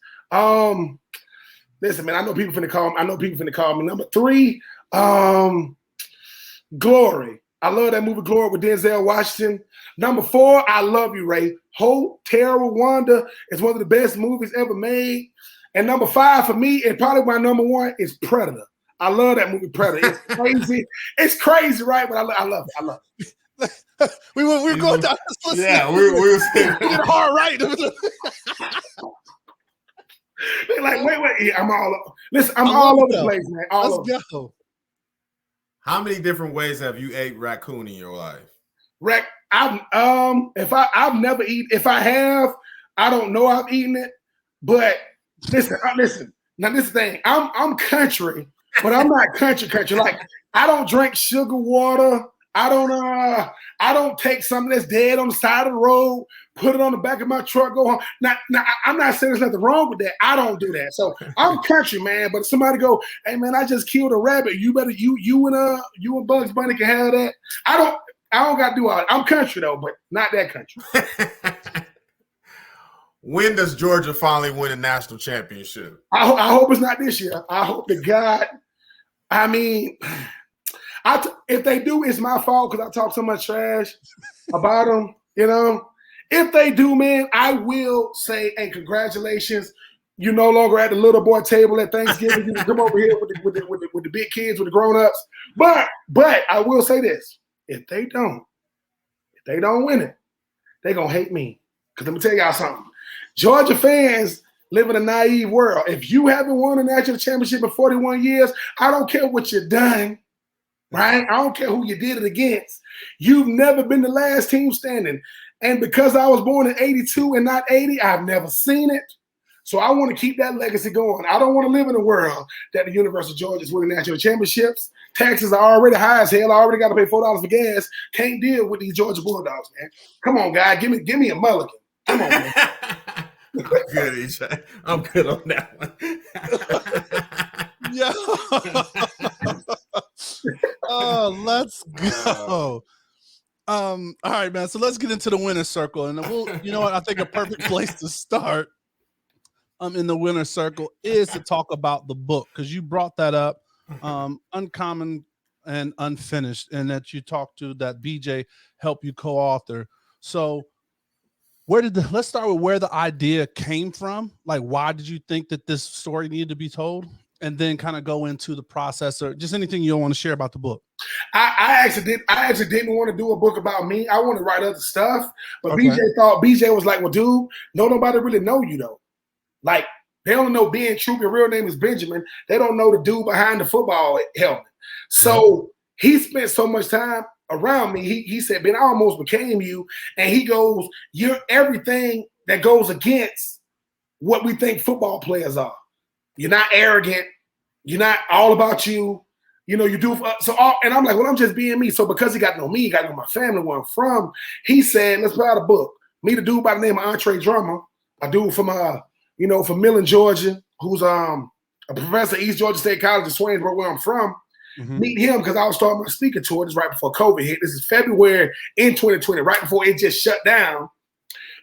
S6: Listen, man, I know people finna call me. Number 3, Glory. I love that movie Glory with Denzel Washington. Number 4, I Love You, Ray. Hotel Rwanda is one of the best movies ever made. And number 5 for me, and probably my number 1 is Predator. I love that movie Predator. It's crazy. It's crazy, right? But I love it. I love it.
S5: we were going down this list.
S1: Yeah, we were
S5: getting hard, right?
S6: They're like, wait. Yeah, I'm all over the place, man.
S5: Let's go.
S1: How many different ways have you ate raccoon in your life?
S6: I've never eaten. If I have, I don't know I've eaten it. But listen. Now this thing, I'm country, but I'm not country. Like, I don't drink sugar water. I don't take something that's dead on the side of the road, put it on the back of my truck, go home. Now I'm not saying there's nothing wrong with that. I don't do that. So I'm country, man. But if somebody go, hey man, I just killed a rabbit. You better you and Bugs Bunny can have that. I don't got to do all that. I'm country though, but not that country.
S1: When does Georgia finally win a national championship?
S6: I hope it's not this year. I hope to God. I mean, if they do, it's my fault because I talk so much trash about them. You know, if they do, man, I will say, hey, congratulations. You're no longer at the little boy table at Thanksgiving. You can come over here with the big kids, with the grown-ups. But I will say this: if they don't win it, they're gonna hate me. Because let me tell y'all something. Georgia fans live in a naive world. If you haven't won a national championship in 41 years, I don't care what you've done, right? I don't care who you did it against. You've never been the last team standing. And because I was born in 82 and not 80, I've never seen it. So I want to keep that legacy going. I don't want to live in a world that the University of Georgia is winning national championships. Taxes are already high as hell. I already got to pay $4 for gas. Can't deal with these Georgia Bulldogs, man. Come on, guy. Give me a mulligan. Come on, man.
S1: I'm good, EJ. I'm good on that one.
S5: Yeah. Oh, let's go. All right, man. So let's get into the winner's circle. And you know what? I think a perfect place to start in the winner's circle is to talk about the book, because you brought that up, Uncommon and Unfinished, and that you talked to that BJ helped you co-author. So let's start with where the idea came from. Like, why did you think that this story needed to be told? And then kind of go into the process, or just anything you want to share about the book.
S6: I actually didn't want to do a book about me. I want to write other stuff. But okay. BJ was like, well, dude, nobody really know you though. Like, they only know Ben Troupe. Your real name is Benjamin. They don't know the dude behind the football helmet. So he spent so much time around me. He said, Ben, I almost became you. And he goes, you're everything that goes against what we think football players are. You're not arrogant. You're not all about you. You know, you do. And I'm like, well, I'm just being me. So because he got to know me, he got to know my family, where I'm from, he said, let's put out a book. Meet a dude by the name of Andre Drummond, a dude from, from Millen, Georgia, who's a professor at East Georgia State College in Swainsboro, where I'm from. Mm-hmm. Meet him because I was starting my speaker tour. This is right before COVID hit. This is February in 2020, right before it just shut down.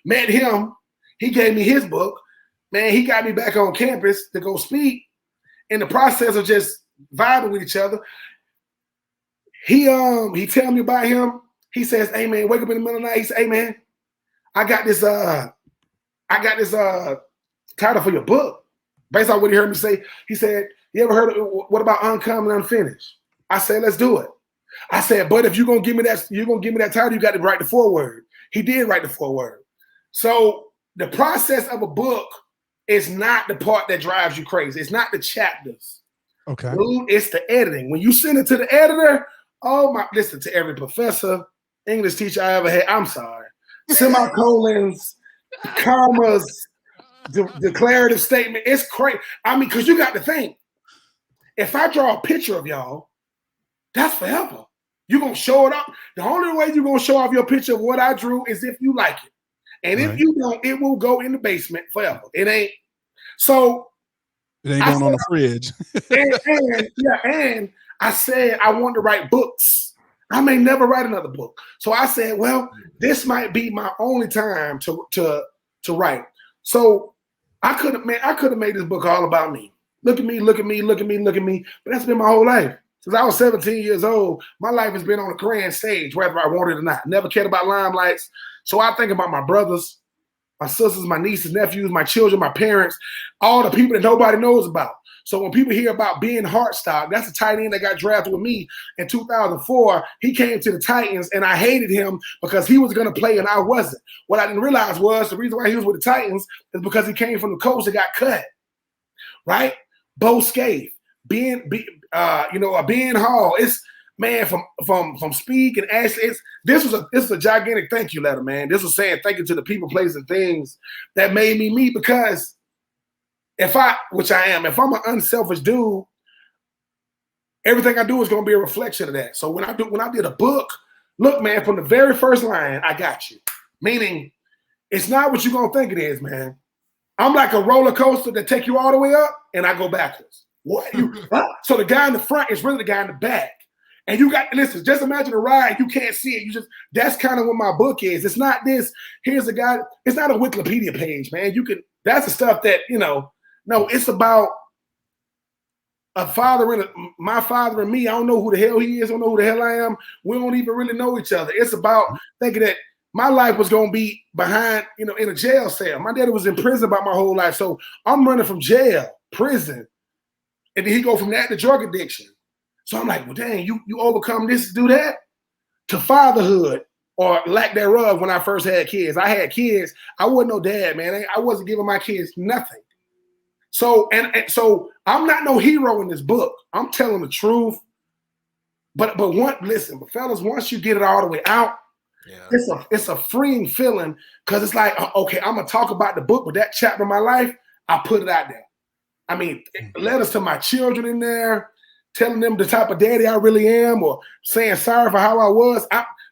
S6: Met him. He gave me his book. Man, he got me back on campus to go speak. In the process of just vibing with each other, he tell me about him. He says, "Hey man, wake up in the middle of the night." He said, "Hey man, I got this title for your book." Based on what he heard me say, he said, "You ever heard of what about Uncommon Unfinished?" I said, "Let's do it." I said, but if you're gonna give me that, title, you got to write the foreword. He did write the foreword. So the process of a book is not the part that drives you crazy. It's not the chapters.
S5: Okay.
S6: Dude, it's the editing. When you send it to the editor, listen to every professor, English teacher I ever had. I'm sorry. Semicolons, commas, declarative statement. It's crazy. I mean, because you got to think. If I draw a picture of y'all, that's forever. You're going to show it up. The only way you're going to show off your picture of what I drew is if you like it. And if you don't, it will go in the basement forever. It ain't. So.
S5: It ain't going on the fridge.
S6: and I said I wanted to write books. I may never write another book. So I said, well, this might be my only time to write. So I could have made this book all about me. Look at me, look at me, look at me, look at me. But that's been my whole life. Since I was 17 years old, my life has been on a grand stage, whether I want it or not. Never cared about limelights. So I think about my brothers, my sisters, my nieces, nephews, my children, my parents, all the people that nobody knows about. So when people hear about Ben Hartstock, that's a tight end that got drafted with me in 2004. He came to the Titans, and I hated him because he was going to play and I wasn't. What I didn't realize was the reason why he was with the Titans is because he came from the coach that got cut, right? Bo Scaife, Ben Hall. It's man from Speak and Ashley. This is a gigantic thank you letter, man. This was saying thank you to the people, places, and things that made me me, because if I'm an unselfish dude, everything I do is going to be a reflection of that. So when I did a book, look, man, from the very first line, I got you. Meaning, it's not what you're going to think it is, man. I'm like a roller coaster that take you all the way up, and I go backwards. What? So the guy in the front is really the guy in the back. And you got, listen, just imagine a ride, you can't see it. That's kind of what my book is. It's not this, here's a guy, it's not a Wikipedia page, man. That's the stuff that, no, it's about a father and my father and me. I don't know who the hell he is. I don't know who the hell I am. We don't even really know each other. It's about thinking that my life was going to be behind, in a jail cell. My daddy was in prison about my whole life. So I'm running from jail, prison. And then he go from that to drug addiction. So I'm like, well, dang, you overcome this to do that? To fatherhood or lack thereof when I first had kids. I had kids. I wasn't no dad, man. I wasn't giving my kids nothing. So and so I'm not no hero in this book. I'm telling the truth. But fellas, once you get it all the way out, it's a freeing feeling, because it's like, okay, I'm gonna talk about the book, but that chapter of my life, I put it out there. I mean, letters to my children in there, telling them the type of daddy I really am, or saying sorry for how I was.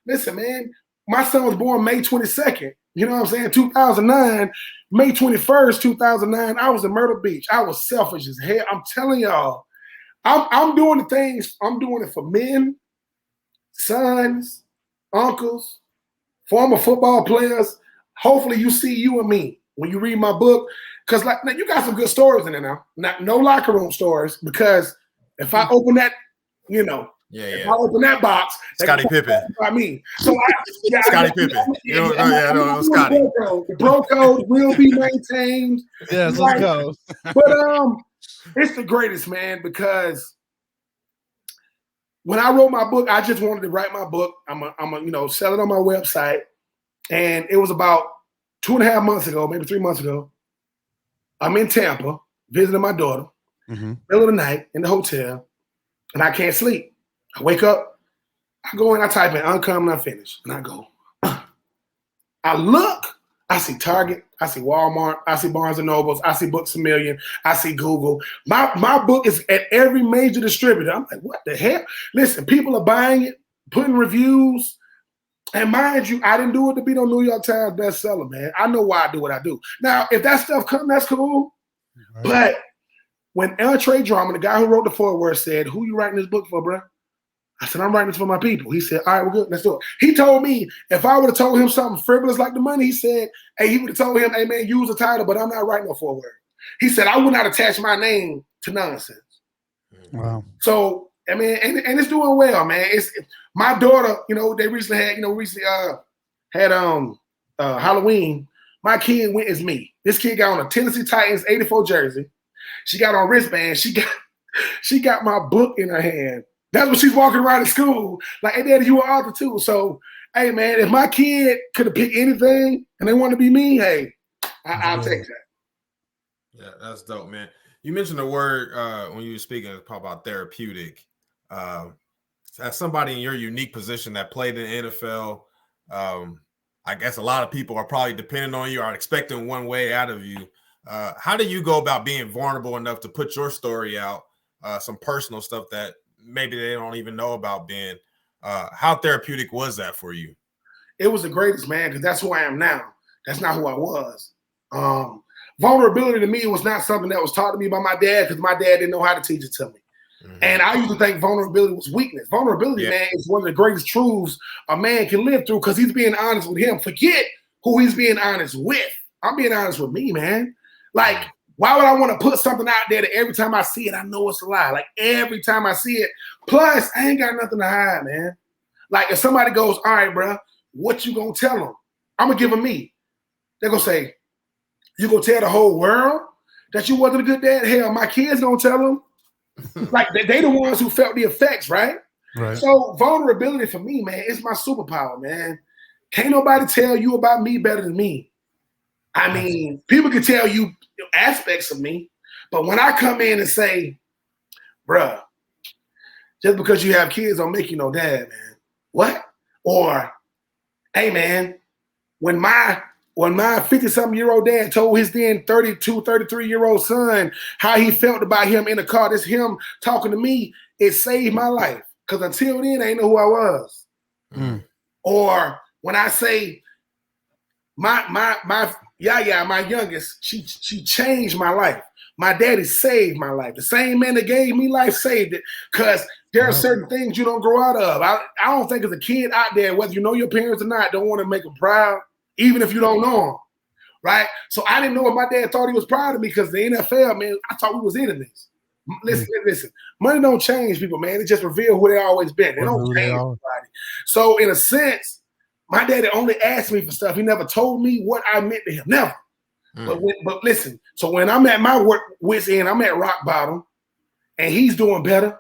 S6: Listen, man, my son was born May 22nd. You know what I'm saying? 2009, May 21st, 2009, I was in Myrtle Beach. I was selfish as hell. I'm telling y'all, I'm doing the things, I'm doing it for men, sons, uncles, former football players. Hopefully you see you and me when you read my book, because now you got some good stories in there now. Not no locker room stories, because if I open that, if I open that box,
S1: Scottie Pippen.
S6: I mean, so
S1: Scottie Pippen. Scottie.
S6: The bro code will be maintained.
S5: Yes, let's go.
S6: But it's the greatest, man, because when I wrote my book, I just wanted to write my book. I'm a sell it on my website, and it was about 2.5 months ago, maybe 3 months ago. I'm in Tampa visiting my daughter, middle of the night in the hotel, and I can't sleep. I wake up, I go in, I type in uncommon, unfinished, and I go. I look, I see Target, I see Walmart, I see Barnes and Nobles, I see Books A Million, I see Google. My book is at every major distributor. I'm like, what the hell? Listen, people are buying it, putting reviews. And mind you, I didn't do it to be no New York Times bestseller, man. I know why I do what I do. Now, if that stuff comes, that's cool. Right. But when Trey Drummond, the guy who wrote the foreword, said, who you writing this book for, bro? I said, I'm writing this for my people. He said, all right, we're good. Let's do it. He told me if I would have told him something frivolous like the money, he would have told him, hey, man, use the title, but I'm not writing no foreword. He said, I would not attach my name to nonsense.
S5: Wow.
S6: So, I mean, and it's doing well, man. My daughter, they recently had Halloween. My kid went as me. This kid got on a Tennessee Titans 84 jersey. She got on wristband. She got my book in her hand. That's what she's walking around in school. Like, hey, Daddy, you an author too. So, hey, man, if my kid could have picked anything and they want to be me, hey, I'll take that.
S1: Yeah, that's dope, man. You mentioned the word when you were speaking about therapeutic. As somebody in your unique position that played in the NFL, I guess a lot of people are probably depending on you, are expecting one way out of you. How do you go about being vulnerable enough to put your story out, some personal stuff that maybe they don't even know about Ben? How therapeutic was that for you?
S6: It was the greatest, man, because that's who I am now. That's not who I was. Vulnerability to me was not something that was taught to me by my dad because my dad didn't know how to teach it to me. Mm-hmm. And I used to think vulnerability was weakness. Vulnerability, man, is one of the greatest truths a man can live through because he's being honest with him. Forget who he's being honest with. I'm being honest with me, man. Like, why would I want to put something out there that every time I see it, I know it's a lie? Like, every time I see it. Plus, I ain't got nothing to hide, man. Like, if somebody goes, all right, bro, what you gonna tell them? I'm gonna give them me. They're gonna say, you gonna tell the whole world that you wasn't a good dad? Hell, my kids gonna tell them. Like, they the ones who felt the effects, right?
S5: Right.
S6: So vulnerability for me, man, is my superpower, man. Can't nobody tell you about me better than me. I mean, people can tell you aspects of me, but when I come in and say, bruh, just because you have kids don't make you no dad, man. What? Or, hey, man, when my 50-something-year-old dad told his then 32, 33-year-old son how he felt about him in the car, this him talking to me, it saved my life. Because until then, I didn't know who I was. Mm. Or when I say my youngest, she changed my life. My daddy saved my life. The same man that gave me life saved it. Because there are certain things you don't grow out of. I don't think as a kid out there, whether you know your parents or not, don't want to make them proud, even if you don't know them, right? So I didn't know if my dad thought he was proud of me because the NFL, man, I thought we was enemies. Listen. Money don't change people, man. It just reveal who they always been. They don't change anybody. So in a sense, my daddy only asked me for stuff. He never told me what I meant to him. Never. But listen, so when I'm at my wit's end, I'm at rock bottom, and he's doing better.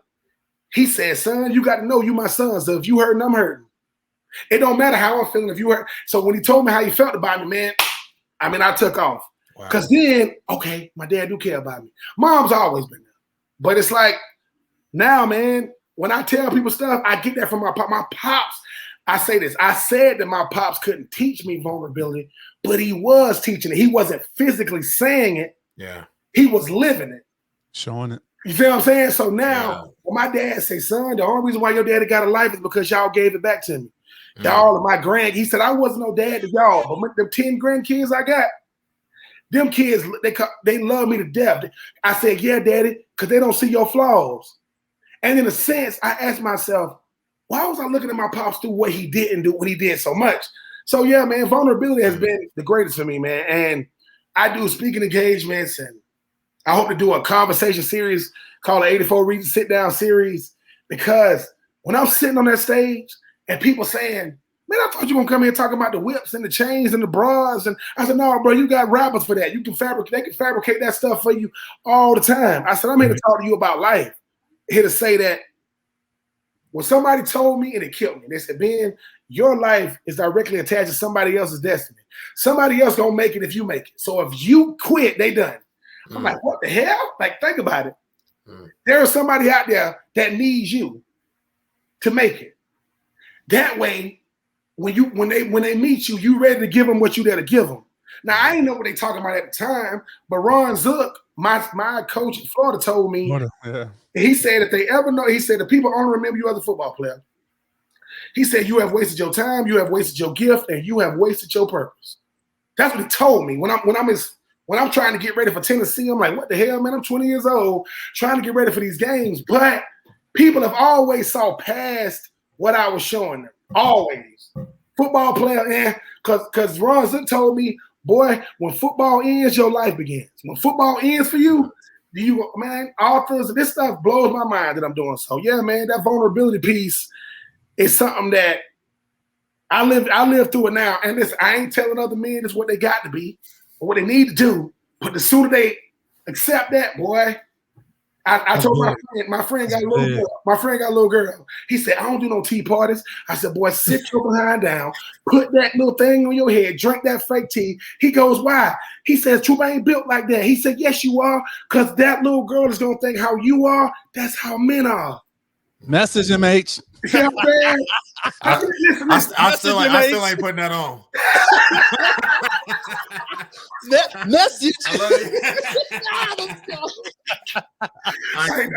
S6: He said, son, you got to know you my son. So if you hurting, I'm hurting. It don't matter how I'm feeling if you hurt. So when he told me how he felt about me, man, I mean, I took off. Because then, okay, my dad do care about me. Mom's always been there. But it's like, now, man, when I tell people stuff, I get that from my pops. I say this. I said that my pops couldn't teach me vulnerability, but he was teaching it. He wasn't physically saying it. Yeah. He was living it.
S5: Showing it.
S6: You feel what I'm saying? So now, when my dad say, son, the only reason why your daddy got a life is because y'all gave it back to me. Y'all are my he said, I wasn't no dad to y'all, but them 10 grandkids I got, them kids, they love me to death. I said, yeah, daddy, because they don't see your flaws. And in a sense, I asked myself, why was I looking at my pops through what he didn't do when he did so much? So yeah, man, vulnerability has been the greatest for me, man. And I do speaking engagements, and I hope to do a conversation series called the 84 Reasons Sit Down series, because when I'm sitting on that stage and people saying, man, I thought you were gonna come here talking about the whips and the chains and the bras. And I said, no, bro, you got rappers for that. They can fabricate that stuff for you all the time. I said, I'm here to talk to you about life. Here to say that when somebody told me, and it killed me, they said, Ben, your life is directly attached to somebody else's destiny. Somebody else gonna make it if you make it. So if you quit, they done. I'm like, what the hell? Like, think about it. There is somebody out there that needs you to make it. That way, when they meet you, you ready to give them what you there to give them. Now, I didn't know what they talking about at the time, but Ron Zook, my coach in Florida, told me, he said, if they ever know, he said, the people only remember you as a football player. He said, you have wasted your time, you have wasted your gift, and you have wasted your purpose. That's what he told me. When I'm trying to get ready for Tennessee, I'm like, what the hell, man? I'm 20 years old trying to get ready for these games. But people have always saw past what I was showing them. Always. Football player, man, because Ron Zook told me, boy, when football ends, your life begins. When football ends for you, authors, this stuff blows my mind that I'm doing. So yeah, man, that vulnerability piece is something that I live through it now. And listen, I ain't telling other men this what they got to be or what they need to do. But the sooner they accept that, boy, I told my friend got a little girl. My friend got a little girl. He said, I don't do no tea parties. I said, boy, sit your behind down, put that little thing on your head, drink that fake tea. He goes, why? He says, Troupe, I ain't built like that. He said, yes, you are, because that little girl is going to think how you are. That's how men are.
S5: Message MH.
S6: You know what I'm saying?
S1: I still ain't putting that on.
S5: Message.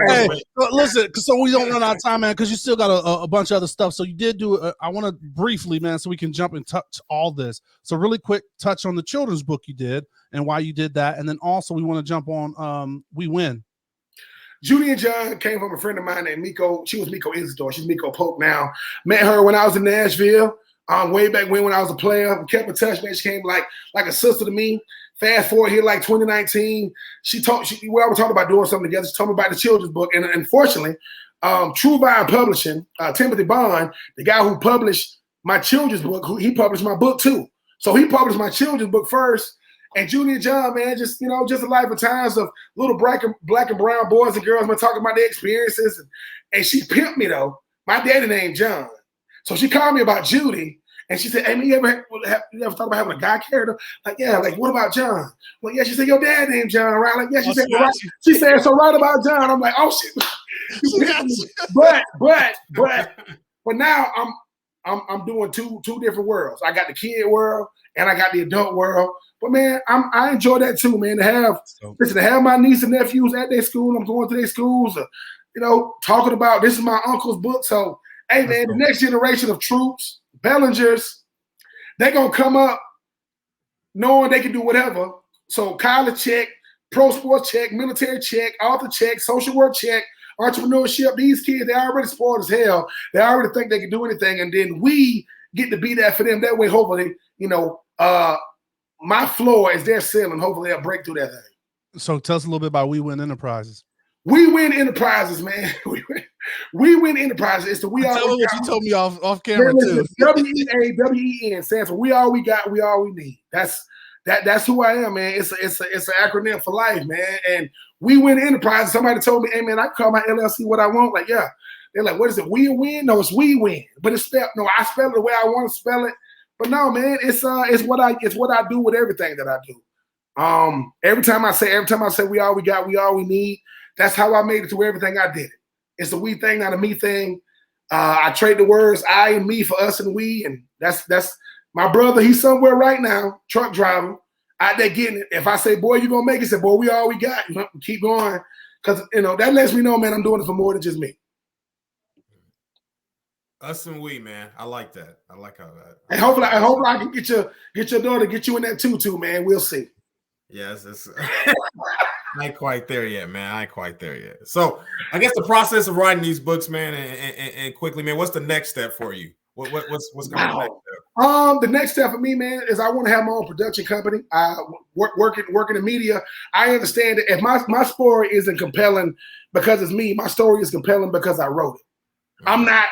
S5: Hey, listen, so we don't run out of time, man, because you still got a bunch of other stuff. So you did do I want to briefly, man, so we can jump and touch all this. So really quick, touch on the children's book you did and why you did that. And then also we want to jump on We Win.
S6: Judy and John came from a friend of mine named Miko. She was Miko Isidore. She's Miko Polk now. Met her when I was in Nashville, way back when I was a player. We kept in touch, man. She came like a sister to me. Fast forward here, like 2019, we were talking about doing something together. She told me about the children's book. And unfortunately, True Vine Publishing, Timothy Bond, the guy who published my children's book, he published my book too. So he published my children's book first. And Judy and John, man, just a life of times of little black and brown boys and girls, man, talking about their experiences. And she pimped me, though. My daddy named John. So she called me about Judy, and she said, hey, man, you ever thought about having a guy character? Like, yeah, like, what about John? Well, yeah, she said, your dad named John, right? Like, yeah, she said, right. She said, so right about John. I'm like, oh, shit. But now I'm doing two different worlds. I got the kid world, and I got the adult world. But man, I enjoy that too, man. To have my niece and nephews at their school, I'm going to their schools, talking about this is my uncle's book. So, hey man, the next generation of troops, Bellingers, they're gonna come up knowing they can do whatever. So college check, pro sports check, military check, author check, social work check, entrepreneurship. These kids, they already spoiled as hell. They already think they can do anything, and then we get to be that for them. That way, hopefully, my floor is their ceiling. Hopefully they'll break through that thing.
S5: So tell us a little bit about We Win Enterprises.
S6: We Win Enterprises, man. We Win Enterprises. It's the We All We Got.
S5: You told me off camera too.
S6: WEAWEN stands for We All We Got, We All We Need. That's who I am, man. It's an acronym for life, man. And We Win Enterprises. Somebody told me, hey man, I can call my LLC what I want. Like, yeah. They're like, what is it? We Win? No, it's We Win. But it's spelled, no, I spell it the way I want to spell it. But no, man, it's what I do with everything that I do. Every time I say we all we got, we all we need, that's how I made it to everything I did. It's a we thing, not a me thing. I trade the words I and me for us and we, and that's my brother. He's somewhere right now, truck driver, out there getting it. If I say, boy, you gonna make it, say, boy, we all we got. Keep going, because that lets me know, man, I'm doing it for more than just me.
S1: Us and we, man. I like that. I like how that.
S6: And hopefully I can get your daughter, get you in that tutu, man. We'll see.
S1: Yes, it's I ain't quite there yet, man. I ain't quite there yet. So I guess the process of writing these books, man, and quickly, man, what's the next step for you? What's going to be next step?
S6: The next step for me, man, is I want to have my own production company. I work in the media. I understand that if my story isn't compelling because it's me, my story is compelling because I wrote it. Mm-hmm. I'm not.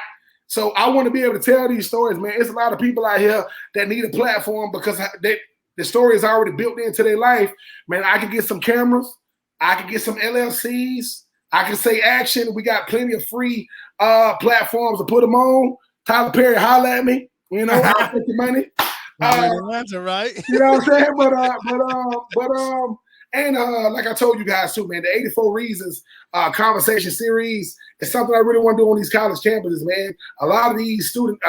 S6: So I want to be able to tell these stories, man. It's a lot of people out here that need a platform because the story is already built into their life. Man, I can get some cameras. I can get some LLCs. I can say action. We got plenty of free platforms to put them on. Tyler Perry, holler at me. I'll take your money.
S5: Right?
S6: You know what I'm saying? And like I told you guys too, man, the 84 Reasons conversation series is something I really want to do on these college campuses, man. A lot of these students,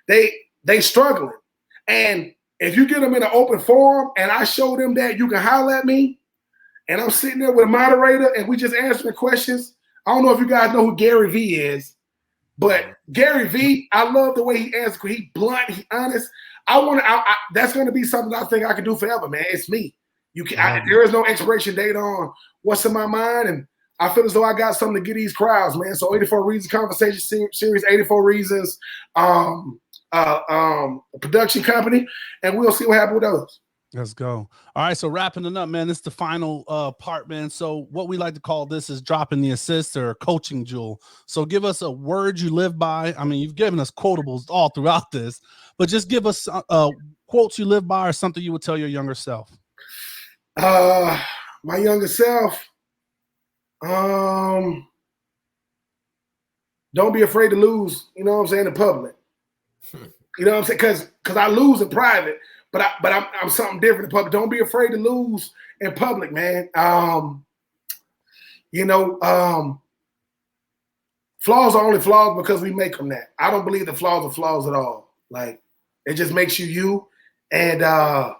S6: they struggling. And if you get them in an open forum and I show them that you can holler at me, and I'm sitting there with a moderator and we just answering questions. I don't know if you guys know who Gary V is, but Gary V, I love the way he answers. He blunt, he honest. That's going to be something I think I can do forever, man. It's me. There is no expiration date on what's in my mind, and I feel as though I got something to get these crowds, man. So 84 Reasons Conversation Series, 84 Reasons production company, and we'll see what happens with those.
S5: Let's go. All right, so wrapping it up, man. This is the final part, man. So what we like to call this is dropping the assist or coaching jewel. So give us a word you live by. I mean, you've given us quotables all throughout this, but just give us quotes you live by or something you would tell your younger self.
S6: My younger self, Don't be afraid to lose, you know what I'm saying, in public. You know what I'm saying? Because I lose in private, but I'm something different in public. Don't be afraid to lose in public, man. Flaws are only flaws because we make them that. I don't believe the flaws are flaws at all. Like, it just makes you you. And
S5: that's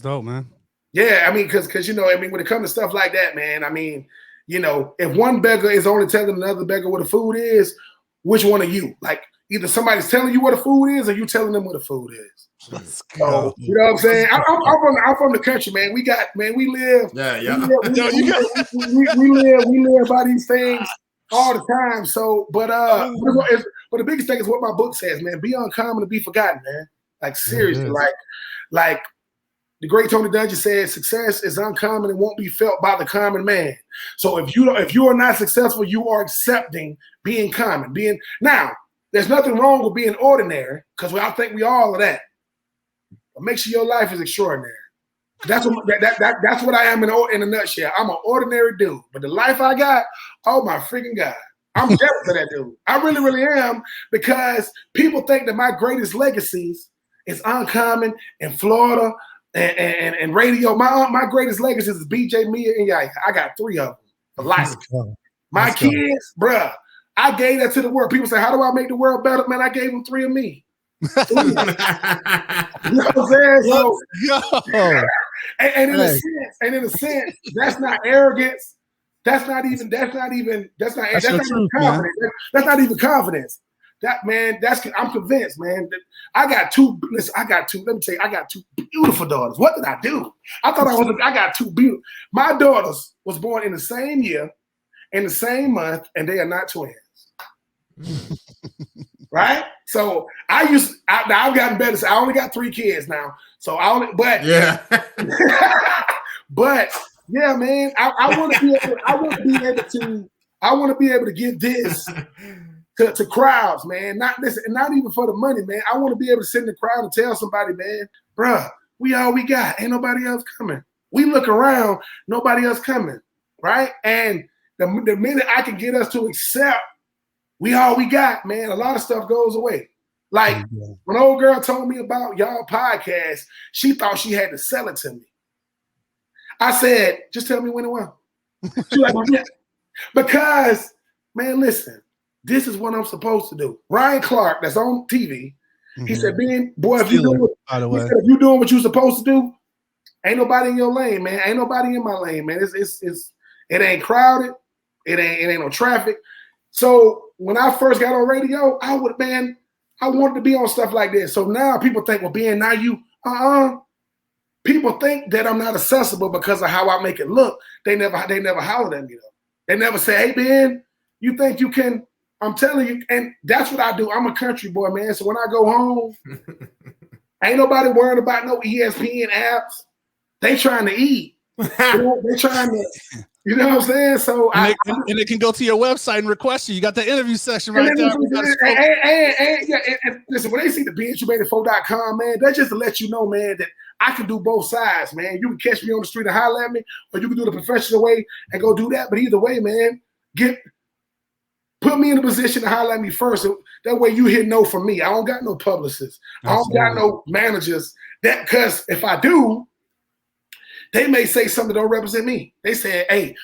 S5: dope, man.
S6: Yeah, I mean, because when it comes to stuff like that, man, I mean, if one beggar is only telling another beggar what the food is, which one are you? Like, either somebody's telling you what the food is, or you telling them what the food is.
S5: Let's go.
S6: So, you know what I'm saying? I'm from the country, man. We live.
S1: Yeah.
S6: We live by these things all the time. So, but the biggest thing is what my book says, man. Be uncommon to be forgotten, man. Like, seriously, like the great Tony Dungy said, success is uncommon and won't be felt by the common man. So if you are not successful, you are accepting being common. Now, there's nothing wrong with being ordinary, because I think we all are that. But make sure your life is extraordinary. That's what I am in a nutshell. I'm an ordinary dude, but the life I got, oh my freaking God, I'm jealous of that dude. I really, really am, because people think that my greatest legacies is Uncommon and Florida and radio. My greatest legacies is BJ, Mia, and Yaya. I got 3 of them for life. My kids, bruh, I gave that to the world. People say, how do I make the world better? Man, I gave them 3 of me. You know what I'm saying? So, and in a sense, that's not arrogance. That's not even confidence. That's not even confidence. I'm convinced, man. I got 2. Listen, let me tell you, I got 2 beautiful daughters. What did I do? I got 2 beautiful. My daughters was born in the same year, in the same month, and they are not twins. Right? So I've gotten better. So I only got 3 kids now. So but yeah, man, I want to be able to give this to crowds, man. Not even for the money, man. I want to be able to sit in the crowd and tell somebody, man, bruh, we all we got. Ain't nobody else coming. We look around, nobody else coming, right? And the minute I can get us to accept we all we got, man, a lot of stuff goes away. Like, when old girl told me about y'all podcast, she thought she had to sell it to me. I said, just tell me when it went. She's like, well, yeah. Because, man, listen, this is what I'm supposed to do. Ryan Clark, that's on TV, he said, Ben, boy, if you're doing what you're supposed to do, ain't nobody in your lane, man. Ain't nobody in my lane, man. It ain't crowded. It ain't no traffic. So when I first got on radio, I wanted to be on stuff like this. So now people think, well, Ben, now you, people think that I'm not accessible because of how I make it look. They never hollered at me though. They never say, hey, Ben, you think you can? I'm telling you, and that's what I do. I'm a country boy, man. So when I go home, ain't nobody worrying about no ESPN apps. They trying to eat. They trying to. You know what I'm saying? So
S5: and they can go to your website and request you. You got the interview section right there.
S6: And listen, when they see the BenTroupe84.com, man, that's just to let you know, man, that I can do both sides, man. You can catch me on the street and holler at me, or you can do the professional way and go do that. But either way, man, put me in a position to holler at me first. That way you hear no from me. I don't got no publicists. Absolutely. I don't got no managers. Because if I do, they may say something that don't represent me. They said, hey,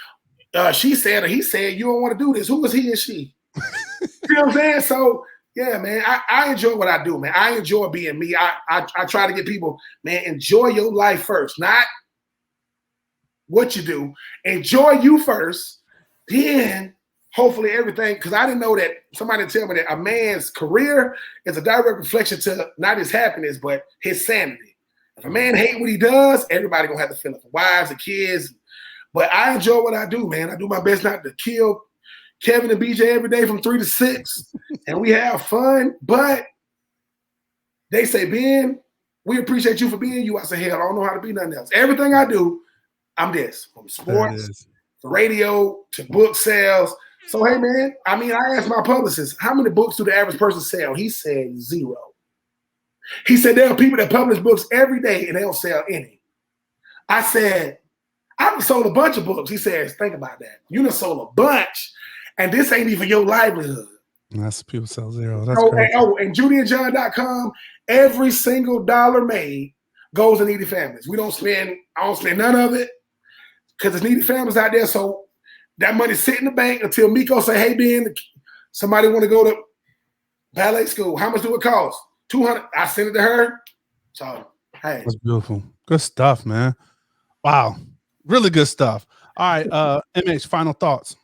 S6: she said or he said, you don't want to do this. Who was he and she? You know what I'm saying? So, yeah, man, I enjoy what I do, man. I enjoy being me. I try to get people, man, enjoy your life first, not what you do. Enjoy you first, then hopefully everything, because I didn't know that somebody tell me that a man's career is a direct reflection to not his happiness, but his sanity. If a man hate what he does, everybody gonna have to feel it for wives and kids. But I enjoy what I do, man. I do my best not to kill Kevin and BJ every day from 3 to 6, and we have fun. But they say, Ben, we appreciate you for being you. I say, hell, I don't know how to be nothing else. Everything I do, I'm this, from sports to radio to book sales. So, hey, man, I mean, I asked my publicist, how many books do the average person sell? He said 0. He said there are people that publish books every day and they don't sell any. I said, I've sold a bunch of books. He says, think about that. You done sold a bunch, and this ain't even your livelihood.
S5: That's people sell zero. That's crazy.
S6: And JudyandJohn.com, every single dollar made goes to needy families. I don't spend none of it because there's needy families out there. So that money sit in the bank until Miko say, hey, Ben, somebody want to go to ballet school. How much do it cost? $200. I send it to her. So, hey.
S5: That's beautiful. Good stuff, man. Wow. Really good stuff. All right, MH, final thoughts.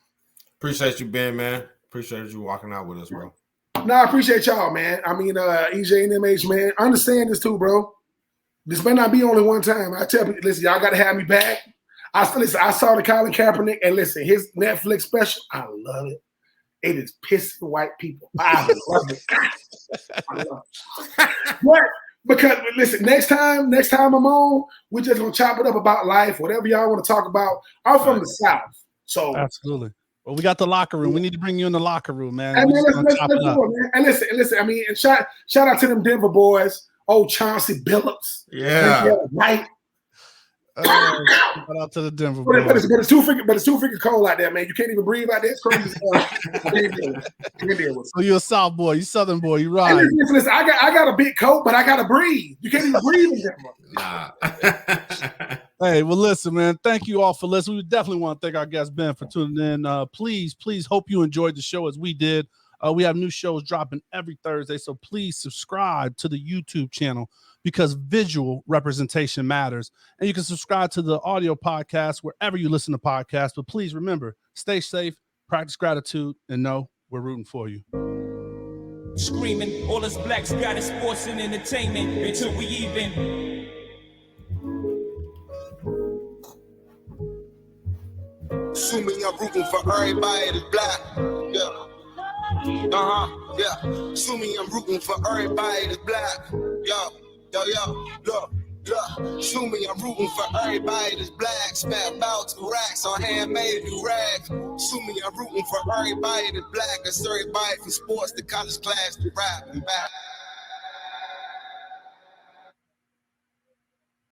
S1: Appreciate you, Ben, man. Appreciate you walking out with us, bro.
S6: No, I appreciate y'all, man. I mean, EJ and MH, man. Understand this too, bro. This may not be only one time. I tell people, listen, y'all got to have me back. I saw the Colin Kaepernick, and listen, his Netflix special, I love it. It is pissing white people. I love it. I love it. But because listen, next time I'm on, we're just gonna chop it up about life, whatever y'all want to talk about. I'm from the South, so
S5: absolutely. Well, we got the locker room. We need to bring you in the locker room, man.
S6: And let's do it, man. And listen. I mean, and shout out to them Denver boys. Old Chauncey Billups.
S1: Yeah.
S6: Right.
S5: Shout out to the Denver boys.
S6: But it's too freaking cold out there, man. You can't even breathe out there. It's crazy.
S5: So you're a South boy, you Southern boy, you right.
S6: Listen, I got a big coat, but I gotta breathe. You can't even breathe in Denver.
S1: Nah.
S5: Hey, well, listen, man. Thank you all for listening. We definitely want to thank our guest Ben for tuning in. Please hope you enjoyed the show as we did. We have new shows dropping every Thursday, so please subscribe to the YouTube channel because visual representation matters. And you can subscribe to the audio podcast wherever you listen to podcasts. But please remember, stay safe, practice gratitude, and know we're rooting for you.
S4: Screaming, all us blacks got is sports and entertainment until we even.
S7: Assuming I'm rooting for everybody that's black. Yeah. Yeah. Assuming I'm rooting for everybody that's black. Look. Assuming I'm rooting for everybody that's black. Spent about 2 racks on handmade new rags. Assuming I'm rooting for everybody that's black. That's everybody from sports to college class to rap and back.